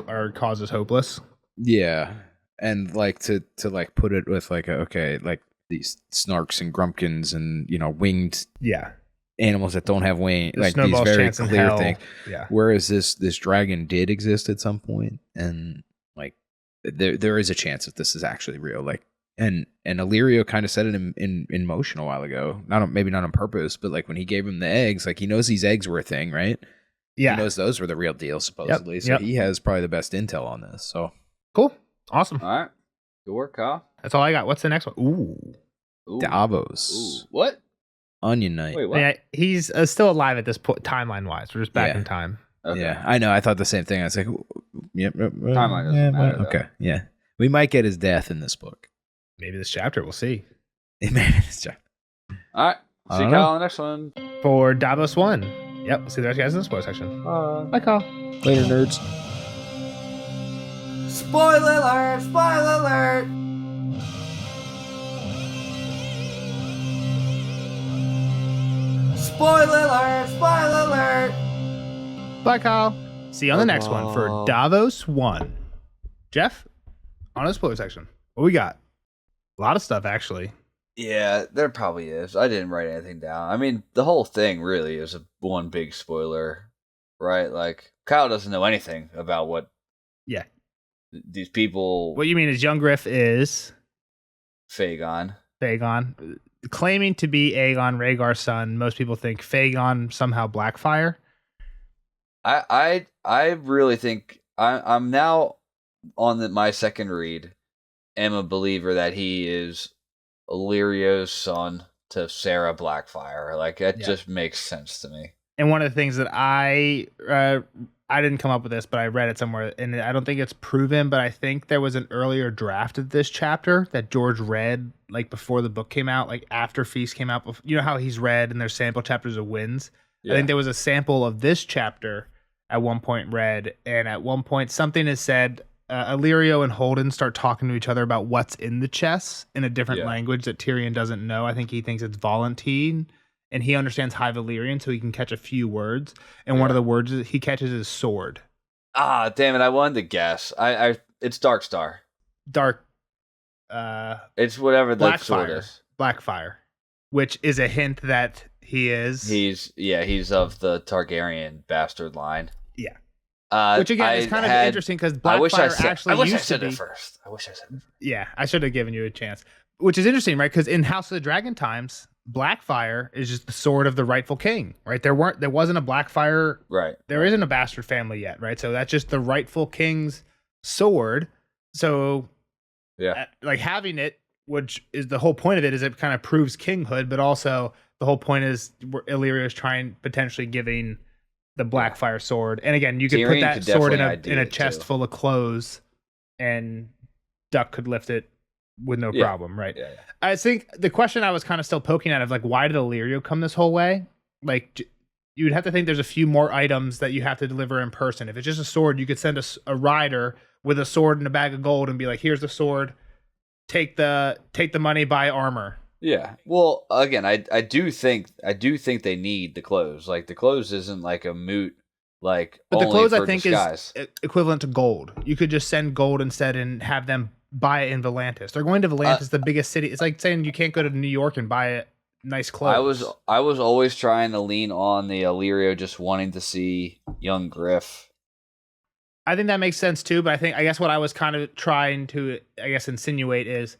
our cause is hopeless. Yeah, and like to like put it with like okay, like these snarks and grumpkins and winged animals that don't have wings, like these very clear things. Yeah. Whereas this dragon did exist at some point, and like there is a chance that this is actually real. Like. And Illyrio kind of set it in motion a while ago. Maybe not on purpose, but like when he gave him the eggs, like he knows these eggs were a thing, right? Yeah. He knows those were the real deal, supposedly. So he has probably the best intel on this. So cool. Awesome. All right. Good work, Kyle. That's all I got. What's the next one? Ooh. Davos. Ooh. What? Onion Knight. Wait, what? Yeah, he's still alive at this point, timeline-wise. We're just back in time. Okay. Yeah, I know. I thought the same thing. I was like, yep. Timeline doesn't matter, okay. Yeah. We might get his death in this book. Maybe this chapter. We'll see. Maybe this chapter. All right. See you, Kyle, on the next one. For Davos 1. Yep. We'll see the rest of you guys in the spoiler section. Bye, Kyle. Later, nerds. Spoiler alert! Spoiler alert! Spoiler alert! Spoiler alert! Bye, Kyle. See you on the next one for Davos 1. Jeff, on the spoiler section. What we got? A lot of stuff, actually. Yeah, there probably is. I didn't write anything down. I mean, the whole thing really is one big spoiler, right? Like, Kyle doesn't know anything about what these people... What you mean is young Griff is... Fagon. Claiming to be Aegon Rhaegar's son. Most people think Fagon somehow Blackfire. I really think... I'm now on my second read... am a believer that he is Illyrio's son to Sarah Blackfire. Like, that just makes sense to me. And one of the things that I didn't come up with this, but I read it somewhere, and I don't think it's proven, but I think there was an earlier draft of this chapter that George read, like, before the book came out, like, after Feast came out. You know how he's read, and there's sample chapters of Winds? Yeah. I think there was a sample of this chapter at one point read, and at one point something is said... Illyrio and Holden start talking to each other about what's in the chest in a different language that Tyrion doesn't know. I think he thinks it's Volantine, and he understands High Valyrian, so he can catch a few words. And one of the words he catches is sword. Ah, damn it! I wanted to guess. It's Darkstar. It's whatever the sword is. Blackfire, which is a hint that he is. He's of the Targaryen bastard line. Yeah. Which again is kind of interesting because Blackfire actually used to be. I wish I said it first. Yeah, I should have given you a chance. Which is interesting, right? Because in House of the Dragon times, Blackfire is just the sword of the rightful king, right? There wasn't a Blackfire. Right. There isn't a bastard family yet, right? So that's just the rightful king's sword. So, like having it, which is the whole point of it, is it kind of proves kinghood, but also the whole point is Illyrio is potentially giving the Blackfire sword. And again, you could Tyrion put that sword in a chest too. full of clothes, and Duck could lift it with no problem, right? Yeah. I think the question I was kind of still poking at of like, why did Illyrio come this whole way? Like, you would have to think there's a few more items that you have to deliver in person. If it's just a sword, you could send a rider with a sword and a bag of gold and be like, here's the sword, take the money, buy armor. Yeah. Well, again, I do think they need the clothes. Like the clothes isn't like a moot like. But the only clothes for I think disguise. is equivalent to gold. You could just send gold instead and have them buy it in Volantis. They're going to Volantis, the biggest city. It's like saying you can't go to New York and buy nice clothes. I was always trying to lean on the Illyrio just wanting to see young Griff. I think that makes sense too, but I guess what I was kind of trying to insinuate is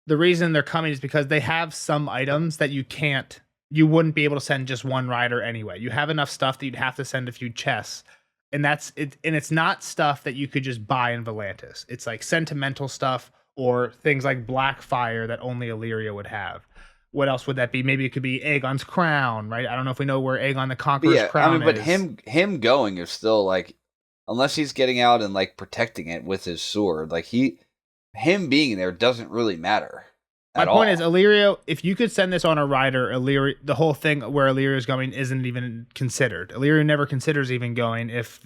the reason they're coming is because they have some items that you wouldn't be able to send just one rider anyway. You have enough stuff that you'd have to send a few chests. And that's it, and it's not stuff that you could just buy in Volantis. It's like sentimental stuff or things like Blackfire that only Illyrio would have. What else would that be? Maybe it could be Aegon's crown, right? I don't know if we know where Aegon the Conqueror's crown is. But him going is still like, unless he's getting out and like protecting it with his sword, like him being there doesn't really matter. My point is, Illyrio, if you could send this on a rider, Illyrio, the whole thing where Illyrio is going isn't even considered. Illyrio never considers even going if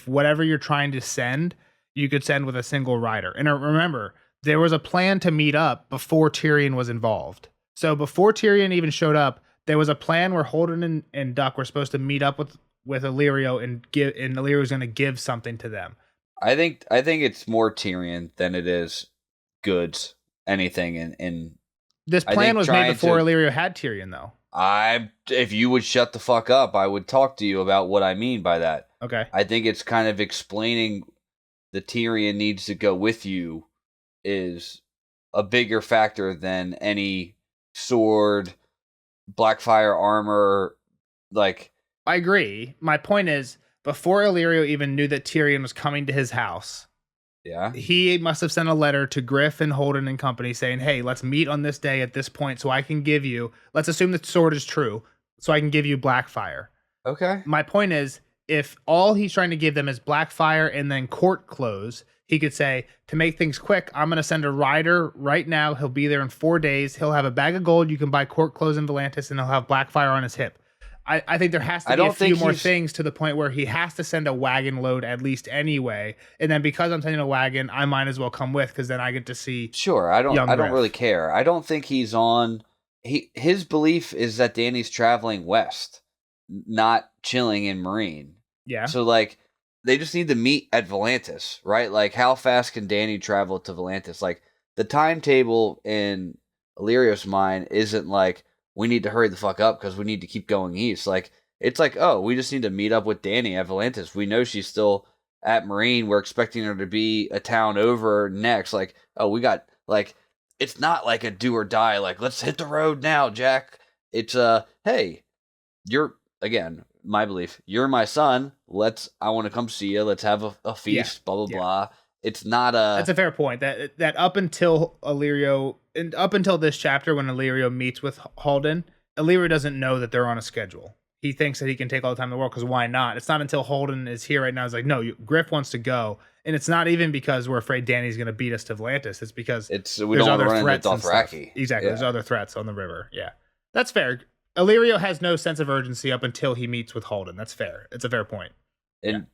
whatever you're trying to send, you could send with a single rider. And remember, there was a plan to meet up before Tyrion was involved. So before Tyrion even showed up, there was a plan where Holden and Duck were supposed to meet up with Illyrio and Illyrio was going to give something to them. I think it's more Tyrion than it is goods, anything in this plan was made before Illyrio had Tyrion, though. If you would shut the fuck up, I would talk to you about what I mean by that. Okay. I think it's kind of explaining the Tyrion needs to go with you is a bigger factor than any sword, Blackfire armor, like. I agree. My point is, before Illyrio even knew that Tyrion was coming to his house, he must have sent a letter to Griff and Holden and company saying, hey, let's meet on this day at this point so I can give you, let's assume the sword is true, so I can give you Blackfire. Okay. My point is, if all he's trying to give them is Blackfire and then court clothes, he could say, to make things quick, I'm going to send a rider right now. He'll be there in 4 days. He'll have a bag of gold. You can buy court clothes in Volantis, and he'll have Blackfire on his hip. I think there has to be a few more things to the point where he has to send a wagon load at least anyway. And then because I'm sending a wagon, I might as well come with because then I get to see. Sure, I don't really care. I don't think he's on. His belief is that Dany's traveling west, not chilling in Marine. Yeah. So like, they just need to meet at Volantis, right? Like, how fast can Dany travel to Volantis? Like, the timetable in Illyrio's mind isn't like, we need to hurry the fuck up because we need to keep going east. Like, it's like, oh, we just need to meet up with Dany at Volantis. We know she's still at Marine. We're expecting her to be a town over next. Like, oh, we got, like, it's not like a do or die. Like, let's hit the road now, Jack. It's, hey, you're, again, my belief, you're my son. I want to come see you. Let's have a feast, blah, blah, blah. It's not a... That's a fair point. That up until Illyrio, and up until this chapter when Illyrio meets with Holden, Illyrio doesn't know that they're on a schedule. He thinks that he can take all the time in the world because why not? It's not until Holden is here right now. It's like, no, Griff wants to go. And it's not even because we're afraid Dany's going to beat us to Volantis. It's because we don't want to run into Dothraki. Exactly. Yeah. There's other threats on the river. Yeah. That's fair. Illyrio has no sense of urgency up until he meets with Holden. That's fair. It's a fair point. And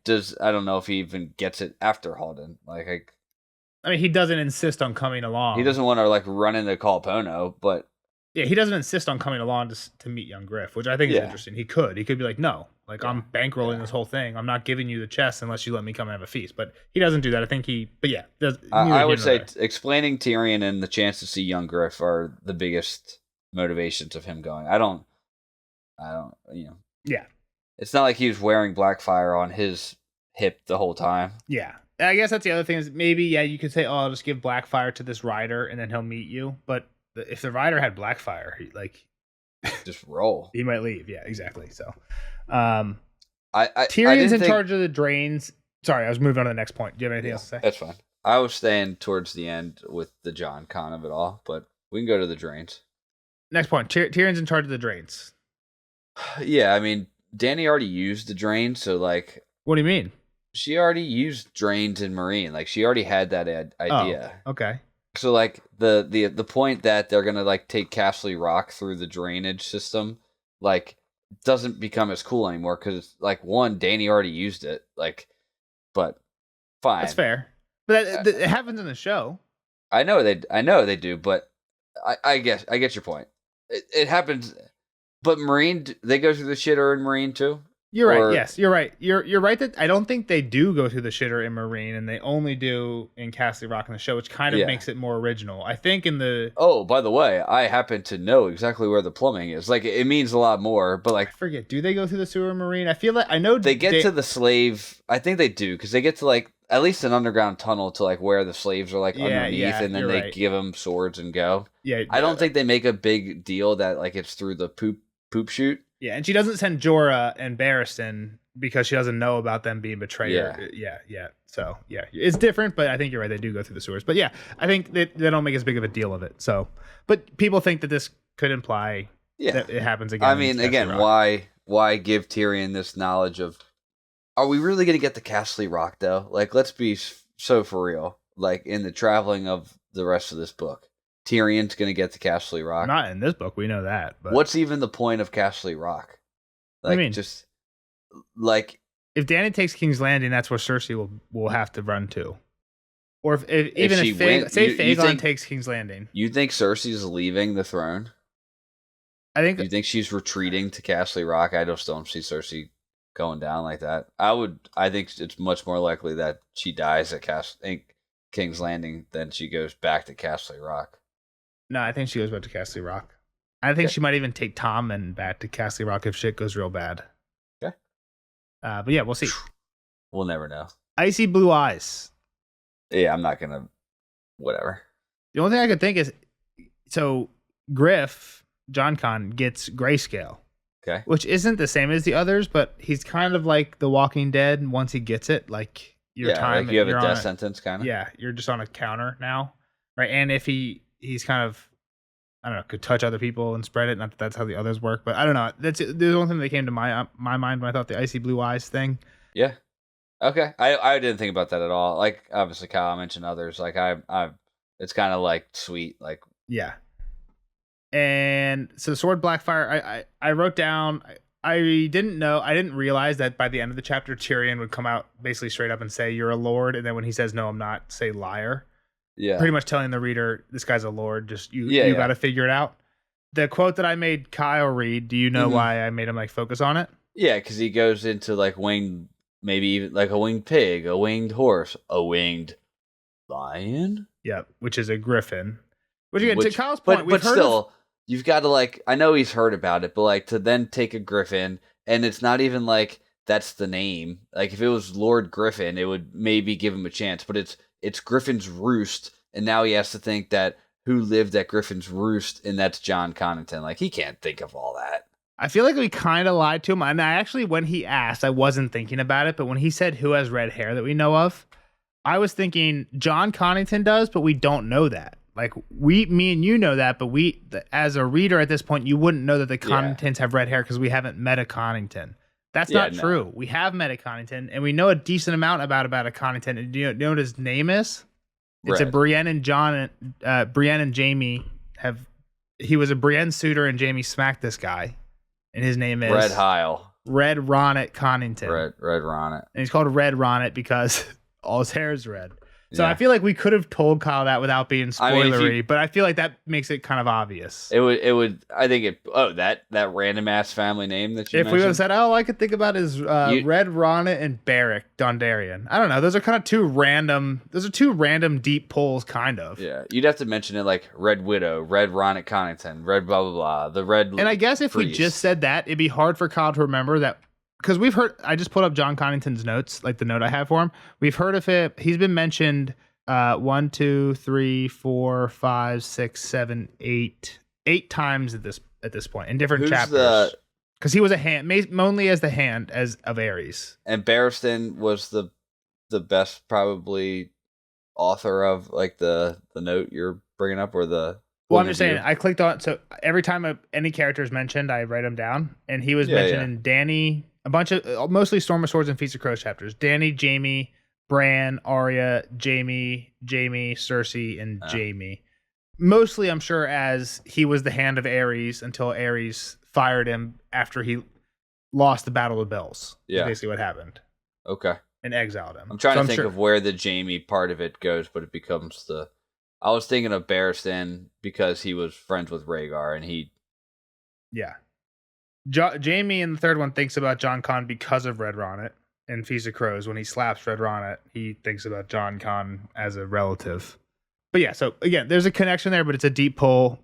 I don't know if he even gets it after Holden. Like, I mean, he doesn't insist on coming along. He doesn't want to like run into Calpono, but yeah, he doesn't insist on coming along to meet young Griff, which I think is interesting. He could be like, no, like I'm bankrolling this whole thing. I'm not giving you the chest unless you let me come and have a feast. But he doesn't do that. I think I would say explaining Tyrion and the chance to see young Griff are the biggest motivations of him going. I don't, Yeah. It's not like he was wearing Blackfire on his hip the whole time. Yeah. I guess that's the other thing is maybe, you could say, oh, I'll just give Blackfire to this rider and then he'll meet you. But if the rider had Blackfire, just roll. He might leave. Yeah, exactly. So Tyrion's in charge of the drains. Sorry, I was moving on to the next point. Do you have anything else to say? That's fine. I was staying towards the end with the John Con of it all, but we can go to the drains. Next point. Tyrion's in charge of the drains. Yeah, I mean, Dany already used the drain, so like... What do you mean? She already used drains in Marine. Like, she already had that idea. Oh, okay. So like the point that they're gonna like take Castle Rock through the drainage system, like doesn't become as cool anymore because like one, Danny already used it, like, but fine, That's fair. But it happens in the show. I know they do, but I get your point. It happens, but Marine, they go through the shitter in Marine too. You're right. Yes, you're right. You're right that I don't think they do go through the shitter in Marine, and they only do in Castle Rock in the show, which kind of makes it more original. I think in the by the way, I happen to know exactly where the plumbing is. Like it means a lot more, but like I forget. Do they go through the sewer in Marine? I feel like I know they get to the slave. I think they do because they get to like at least an underground tunnel to like where the slaves are like underneath, and then they give them swords and go. Yeah, I don't think they make a big deal that like it's through the poop chute. Yeah, and she doesn't send Jorah and Barristan because she doesn't know about them being betrayed. Yeah. So, yeah, it's different, but I think you're right. They do go through the sewers. But yeah, I think they don't make as big of a deal of it. So, but people think that this could imply that it happens again. I mean, again, why give Tyrion this knowledge of, are we really going to get the Castle Rock, though? Like, let's be so for real. Like, in the traveling of the rest of this book. Tyrion's going to get to Castle Rock. Not in this book, we know that. But what's even the point of Castle Rock? Like, just like if Dany takes King's Landing, that's where Cersei will have to run to. Or if Aegon takes King's Landing, you think Cersei's leaving the throne? I think. You think she's retreating to Castle Rock? I just don't see Cersei going down like that. I think it's much more likely that she dies at King's Landing than she goes back to Castle Rock. No, I think she goes back to Castle Rock. I think she might even take Tom and back to Castle Rock if shit goes real bad. Okay. But yeah, we'll see. We'll never know. Icy blue eyes. Yeah, I'm not gonna. Whatever. The only thing I could think is, so Griff, John Con, gets grayscale. Okay. Which isn't the same as the others, but he's kind of like The Walking Dead. Once he gets it, like your time, like you have a death sentence, kind of. Yeah, you're just on a counter now, right? And if he's kind of, I don't know, could touch other people and spread it. Not that that's how the others work, but I don't know. That's the only thing that came to my mind when I thought the icy blue eyes thing. Yeah. Okay. I didn't think about that at all. Like obviously Kyle mentioned others. Like I it's kind of like sweet. Like yeah. And so Sword Blackfire, I wrote down. I didn't realize that by the end of the chapter, Tyrion would come out basically straight up and say, "You're a lord," and then when he says, "No, I'm not," say "liar." Yeah. Pretty much telling the reader, this guy's a lord. Just you got to figure it out. The quote that I made Kyle read, do you know why I made him like focus on it? Yeah, because he goes into like winged, maybe even like a winged pig, a winged horse, a winged lion. Yeah, which is a griffin. Which again, to Kyle's point, but still, you've got to like. I know he's heard about it, but like to then take a griffin, and it's not even like that's the name. Like if it was Lord Griffin, it would maybe give him a chance, but it's Griffin's Roost, and now he has to think that who lived at Griffin's Roost, and that's John Connington. Like, he can't think of all that. I feel like we kind of lied to him. And I actually, when he asked, I wasn't thinking about it, but when he said who has red hair that we know of, I was thinking John Connington does, but we don't know that. Like, me and you know that, but as a reader at this point, you wouldn't know that the Conningtons have red hair because we haven't met a Connington. That's not true. We have met a Connington, and we know a decent amount about a Connington. And do you know what his name is? It's a Brienne and Brienne and Jamie have. He was a Brienne suitor, and Jamie smacked this guy, and his name is Red Hyle. Red Ronnet Connington. Red Ronnet, and he's called Red Ronnet because all his hair is red. So I feel like we could have told Kyle that without being spoilery, but I feel like that makes it kind of obvious. It would. I think it. Oh, that random ass family name that you. If we would have said, all I could think about is Red Ronnet and Beric Dondarrion. I don't know. Those are kind of two random deep pulls, kind of. Yeah, you'd have to mention it like Red Widow, Red Ronnet Connington, Red blah blah blah, the Red. And I guess if we just said that, it'd be hard for Kyle to remember that. Because we've heard, I just put up John Connington's notes, like the note I have for him. We've heard of it. He's been mentioned 1, 2, 3, 4, 5, 6, 7, 8 times at this point in different chapters. Because he was a hand, mainly as the hand of Aerys. And Barristan was the best probably author of like the note you're bringing up, or the. Well, I'm just saying, I clicked on, so every time any character is mentioned, I write them down. And he was mentioned in Dany, a bunch of, mostly Storm of Swords and Feast of Crows chapters. Dany, Jamie, Bran, Arya, Jaime, Cersei, and Jaime. Mostly, I'm sure, as he was the hand of Aerys until Aerys fired him after he lost the Battle of the Bells. Yeah. Basically what happened. Okay. And exiled him. I'm trying to think of where the Jaime part of it goes, but it becomes I was thinking of Barristan because he was friends with Rhaegar, and he... Yeah. Jaime in the third one thinks about Jon Con because of Red Ronnet and Feast of Crows. When he slaps Red Ronnet, he thinks about Jon Con as a relative. But yeah, so again, there's a connection there, but it's a deep pull.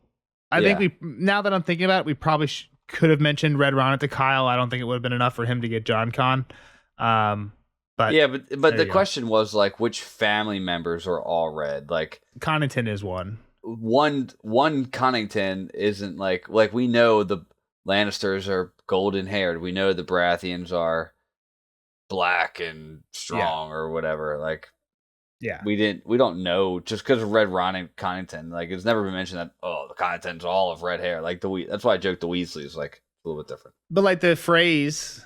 I think now that I'm thinking about it, we probably could have mentioned Red Ronnet to Kyle. I don't think it would have been enough for him to get Jon Con. But the question was like, which family members are all red? Like Connington is one. One Connington isn't like we know the Lannisters are golden haired. We know the Baratheons are black and strong or whatever. Like, yeah, we don't know just because of Red Ron Connington. Like, it's never been mentioned that the Conningtons all have red hair. Like that's why I joked the Weasleys like a little bit different. But like the phrase,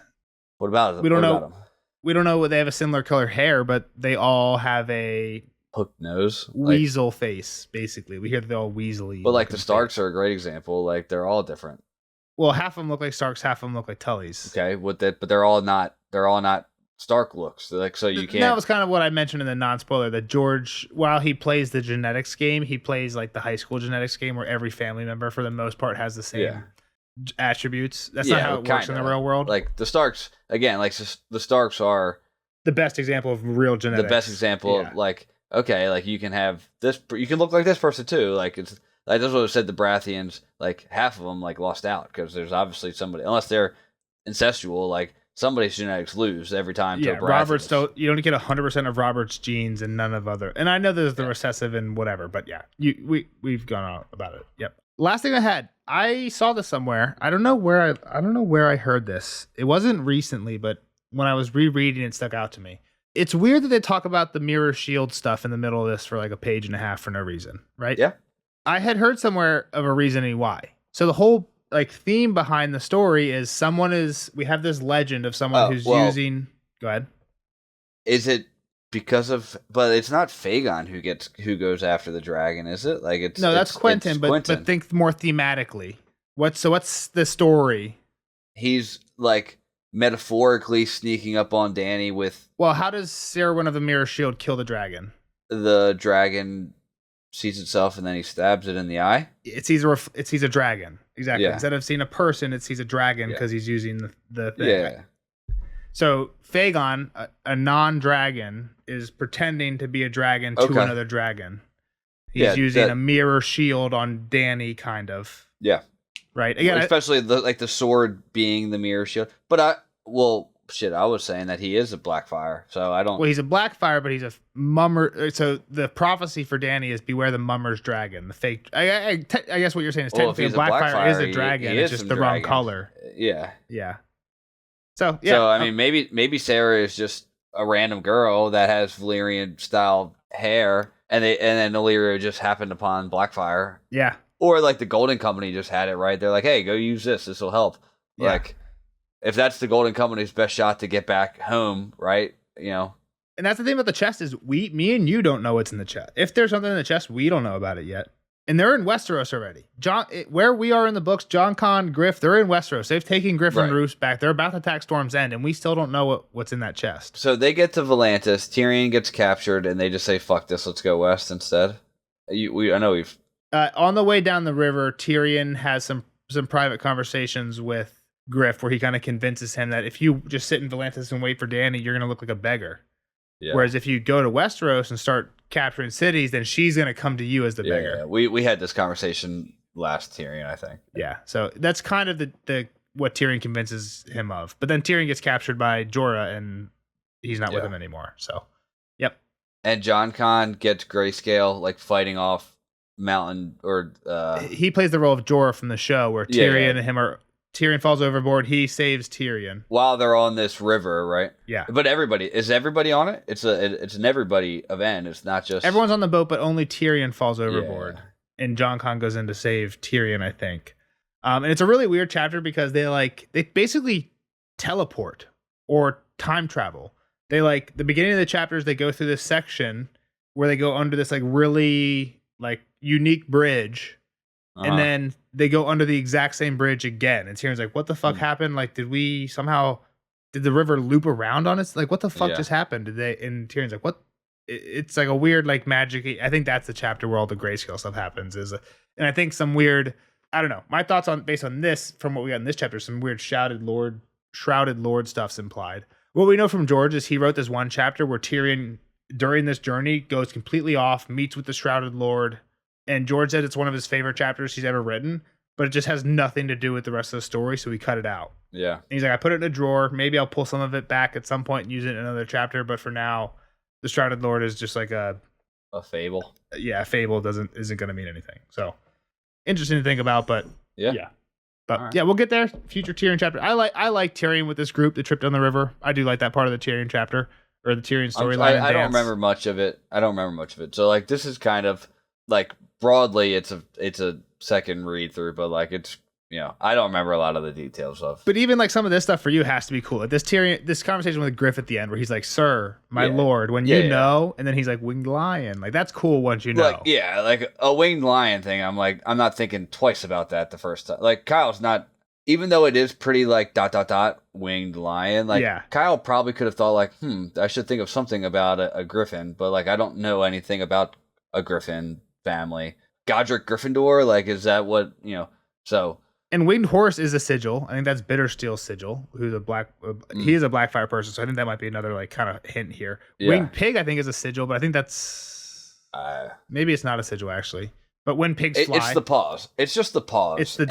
what about them? We don't know. We don't know what they have a similar color hair, but they all have a hooked nose, weasel face. Basically, we hear that they're all weaselly. But like the Starks are a great example. Like they're all different. Well, half of them look like Starks, half of them look like Tullys. Okay, with that, but they're all not Stark looks. Like, so you can't. That was kind of what I mentioned in the non-spoiler, that George, while he plays the genetics game, he plays like the high school genetics game where every family member for the most part has the same attributes. That's not how it works in the real world. Like the Starks, again, like the Starks are the best example of real genetics. The best example of like, okay, like you can have this, you can look like this person too. Like it's like that's what I said. The Baratheons, like half of them, like lost out because there's obviously somebody, unless they're incestual, like somebody's genetics lose every time. Yeah, Robert's still, you don't get 100% of Robert's genes and none of other. And I know there's the recessive and whatever, but yeah, we've gone on about it. Yep. Last thing I had, I saw this somewhere. I don't know where I heard this. It wasn't recently, but when I was rereading, it stuck out to me. It's weird that they talk about the mirror shield stuff in the middle of this for like a page and a half for no reason, right? Yeah. I had heard somewhere of a reasoning why. So the whole like theme behind the story is we have this legend of someone who's using. Go ahead. Is it because of? But it's not Fagon who goes after the dragon, is it? Like it's that's Quentin. But think more thematically. What's the story? He's like metaphorically sneaking up on Dany with. Well, how does Sarah of the Mirror Shield kill the dragon? The dragon sees itself and then he stabs it in the eye. It sees a dragon. Exactly. Yeah. Instead of seeing a person, it sees a dragon because he's using the thing. Yeah. Right? So Fagon, a non-dragon, is pretending to be a dragon to another dragon. He's using a mirror shield on Dany, kind of. Yeah. Right. Again, especially the sword being the mirror shield. But I was saying that he is a Blackfire, so I don't. Well, he's a Blackfire, but he's a mummer. So the prophecy for Dany is beware the mummer's dragon, the fake. I guess what you're saying is technically a Blackfire is a dragon. It's just the wrong color. Yeah. Yeah. So yeah. So I mean, maybe Sarah is just a random girl that has Valyrian style hair, and then Illyrio just happened upon Blackfire. Yeah. Or like the Golden Company just had it, right? They're like, hey, go use this. This will help. Yeah. Like. If that's the Golden Company's best shot to get back home, right? You know. And that's the thing about the chest is me and you don't know what's in the chest. If there's something in the chest, we don't know about it yet. And they're in Westeros already. Where we are in the books, Jon Con, Griff, they're in Westeros. They've taken Griff and Roose back. They're about to attack Storm's End, and we still don't know what's in that chest. So they get to Volantis, Tyrion gets captured, and they just say, fuck this, let's go west instead. I know we've... on the way down the river, Tyrion has some private conversations with Griff, where he kind of convinces him that if you just sit in Volantis and wait for Dany, you're going to look like a beggar. Yeah. Whereas if you go to Westeros and start capturing cities, then she's going to come to you as the beggar. Yeah. We had this conversation last Tyrion, I think. Yeah. So that's kind of the what Tyrion convinces him of. But then Tyrion gets captured by Jorah and he's not with him anymore. So, yep. And Jon Con gets Grayscale, like fighting off Mountain or... he plays the role of Jorah from the show where Tyrion and him are... Tyrion falls overboard. He saves Tyrion while they're on this river, right? Yeah. But is everybody on it? It's an everybody event. It's not just everyone's on the boat, but only Tyrion falls overboard, and Jon Con goes in to save Tyrion, I think. And it's a really weird chapter because they basically teleport or time travel. they like the beginning of the chapters, they go through this section where they go under this like really like unique bridge. And then they go under the exact same bridge again. And Tyrion's like, what the fuck happened? Like, did the river loop around on us? Like, what the fuck just happened? And Tyrion's like, what? It's like a weird, like, magic. I think that's the chapter where all the grayscale stuff happens. And I think some weird, I don't know. My thoughts based on this, from what we got in this chapter, some weird shrouded lord stuff's implied. What we know from George is he wrote this one chapter where Tyrion, during this journey, goes completely off, meets with the shrouded lord. And George said it's one of his favorite chapters he's ever written, but it just has nothing to do with the rest of the story, so he cut it out. Yeah. And he's like, I put it in a drawer. Maybe I'll pull some of it back at some point and use it in another chapter, but for now, the Shrouded Lord is just like a fable. Yeah, a fable isn't going to mean anything. So, interesting to think about, but yeah. But right. Yeah, we'll get there. Future Tyrion chapter. I like Tyrion with this group, the trip down the river. I do like that part of the Tyrion chapter, or the Tyrion storyline. I don't remember much of it. So, like, this is kind of, like, broadly, it's a second read through, but like it's I don't remember a lot of the details of. But even like some of this stuff for you has to be cool. Like this conversation with Griff at the end, where he's like, "Sir, my lord," when you know, and then he's like, "Winged lion," like that's cool once you know. Like, like a winged lion thing. I'm not thinking twice about that the first time. Like Kyle's not, even though it is pretty like ... winged lion. Like Kyle probably could have thought like, I should think of something about a griffin, but like I don't know anything about a griffin family. Godric Gryffindor, like, is that what so? And winged horse is a sigil. I think that's Bittersteel's sigil, who's a black he is a Blackfire person, so I think that might be another like kind of hint here. Winged pig I think is a sigil, but I think that's maybe it's not a sigil actually. But when pigs fly, it's the paws. It's just the paws. It's the ...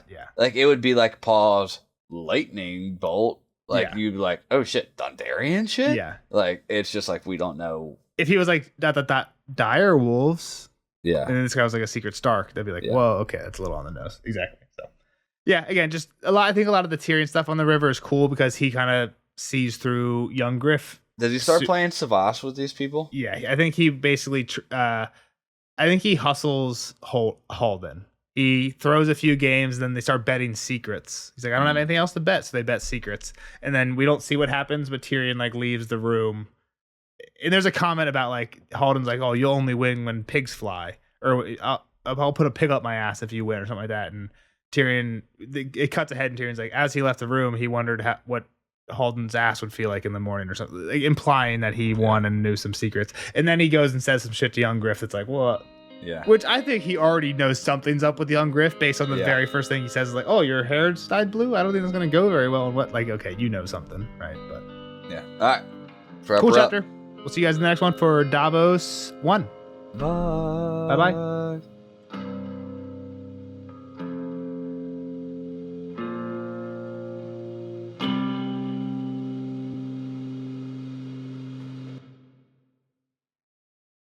yeah. Like it would be like paws lightning bolt. Like you'd be like, oh shit, Dondarrion shit? Yeah. Like it's just like we don't know. If he was like ... dire wolves. Yeah. And then this guy was like a secret Stark. They'd be like, whoa, okay, that's a little on the nose. Exactly. So, yeah, again, just I think a lot of the Tyrion stuff on the river is cool because he kind of sees through young Griff. Does he start playing Savas with these people? Yeah, I think he basically, I think he hustles Halden. He throws a few games, then they start betting secrets. He's like, I don't have anything else to bet, so they bet secrets. And then we don't see what happens, but Tyrion like leaves the room. And there's a comment about like Halden's like, oh, you'll only win when pigs fly, or I'll put a pig up my ass if you win, or something like that. And Tyrion, it cuts ahead, and Tyrion's like, as he left the room, he wondered what Halden's ass would feel like in the morning, or something, like, implying that he won and knew some secrets. And then he goes and says some shit to young Griff that's like, well, which I think he already knows something's up with young Griff based on the very first thing he says is like, oh, your hair's dyed blue. I don't think that's gonna go very well. And what, like, okay, you know something, right? But all right, cool chapter. We'll see you guys in the next one for Davos 1. Bye. Bye-bye.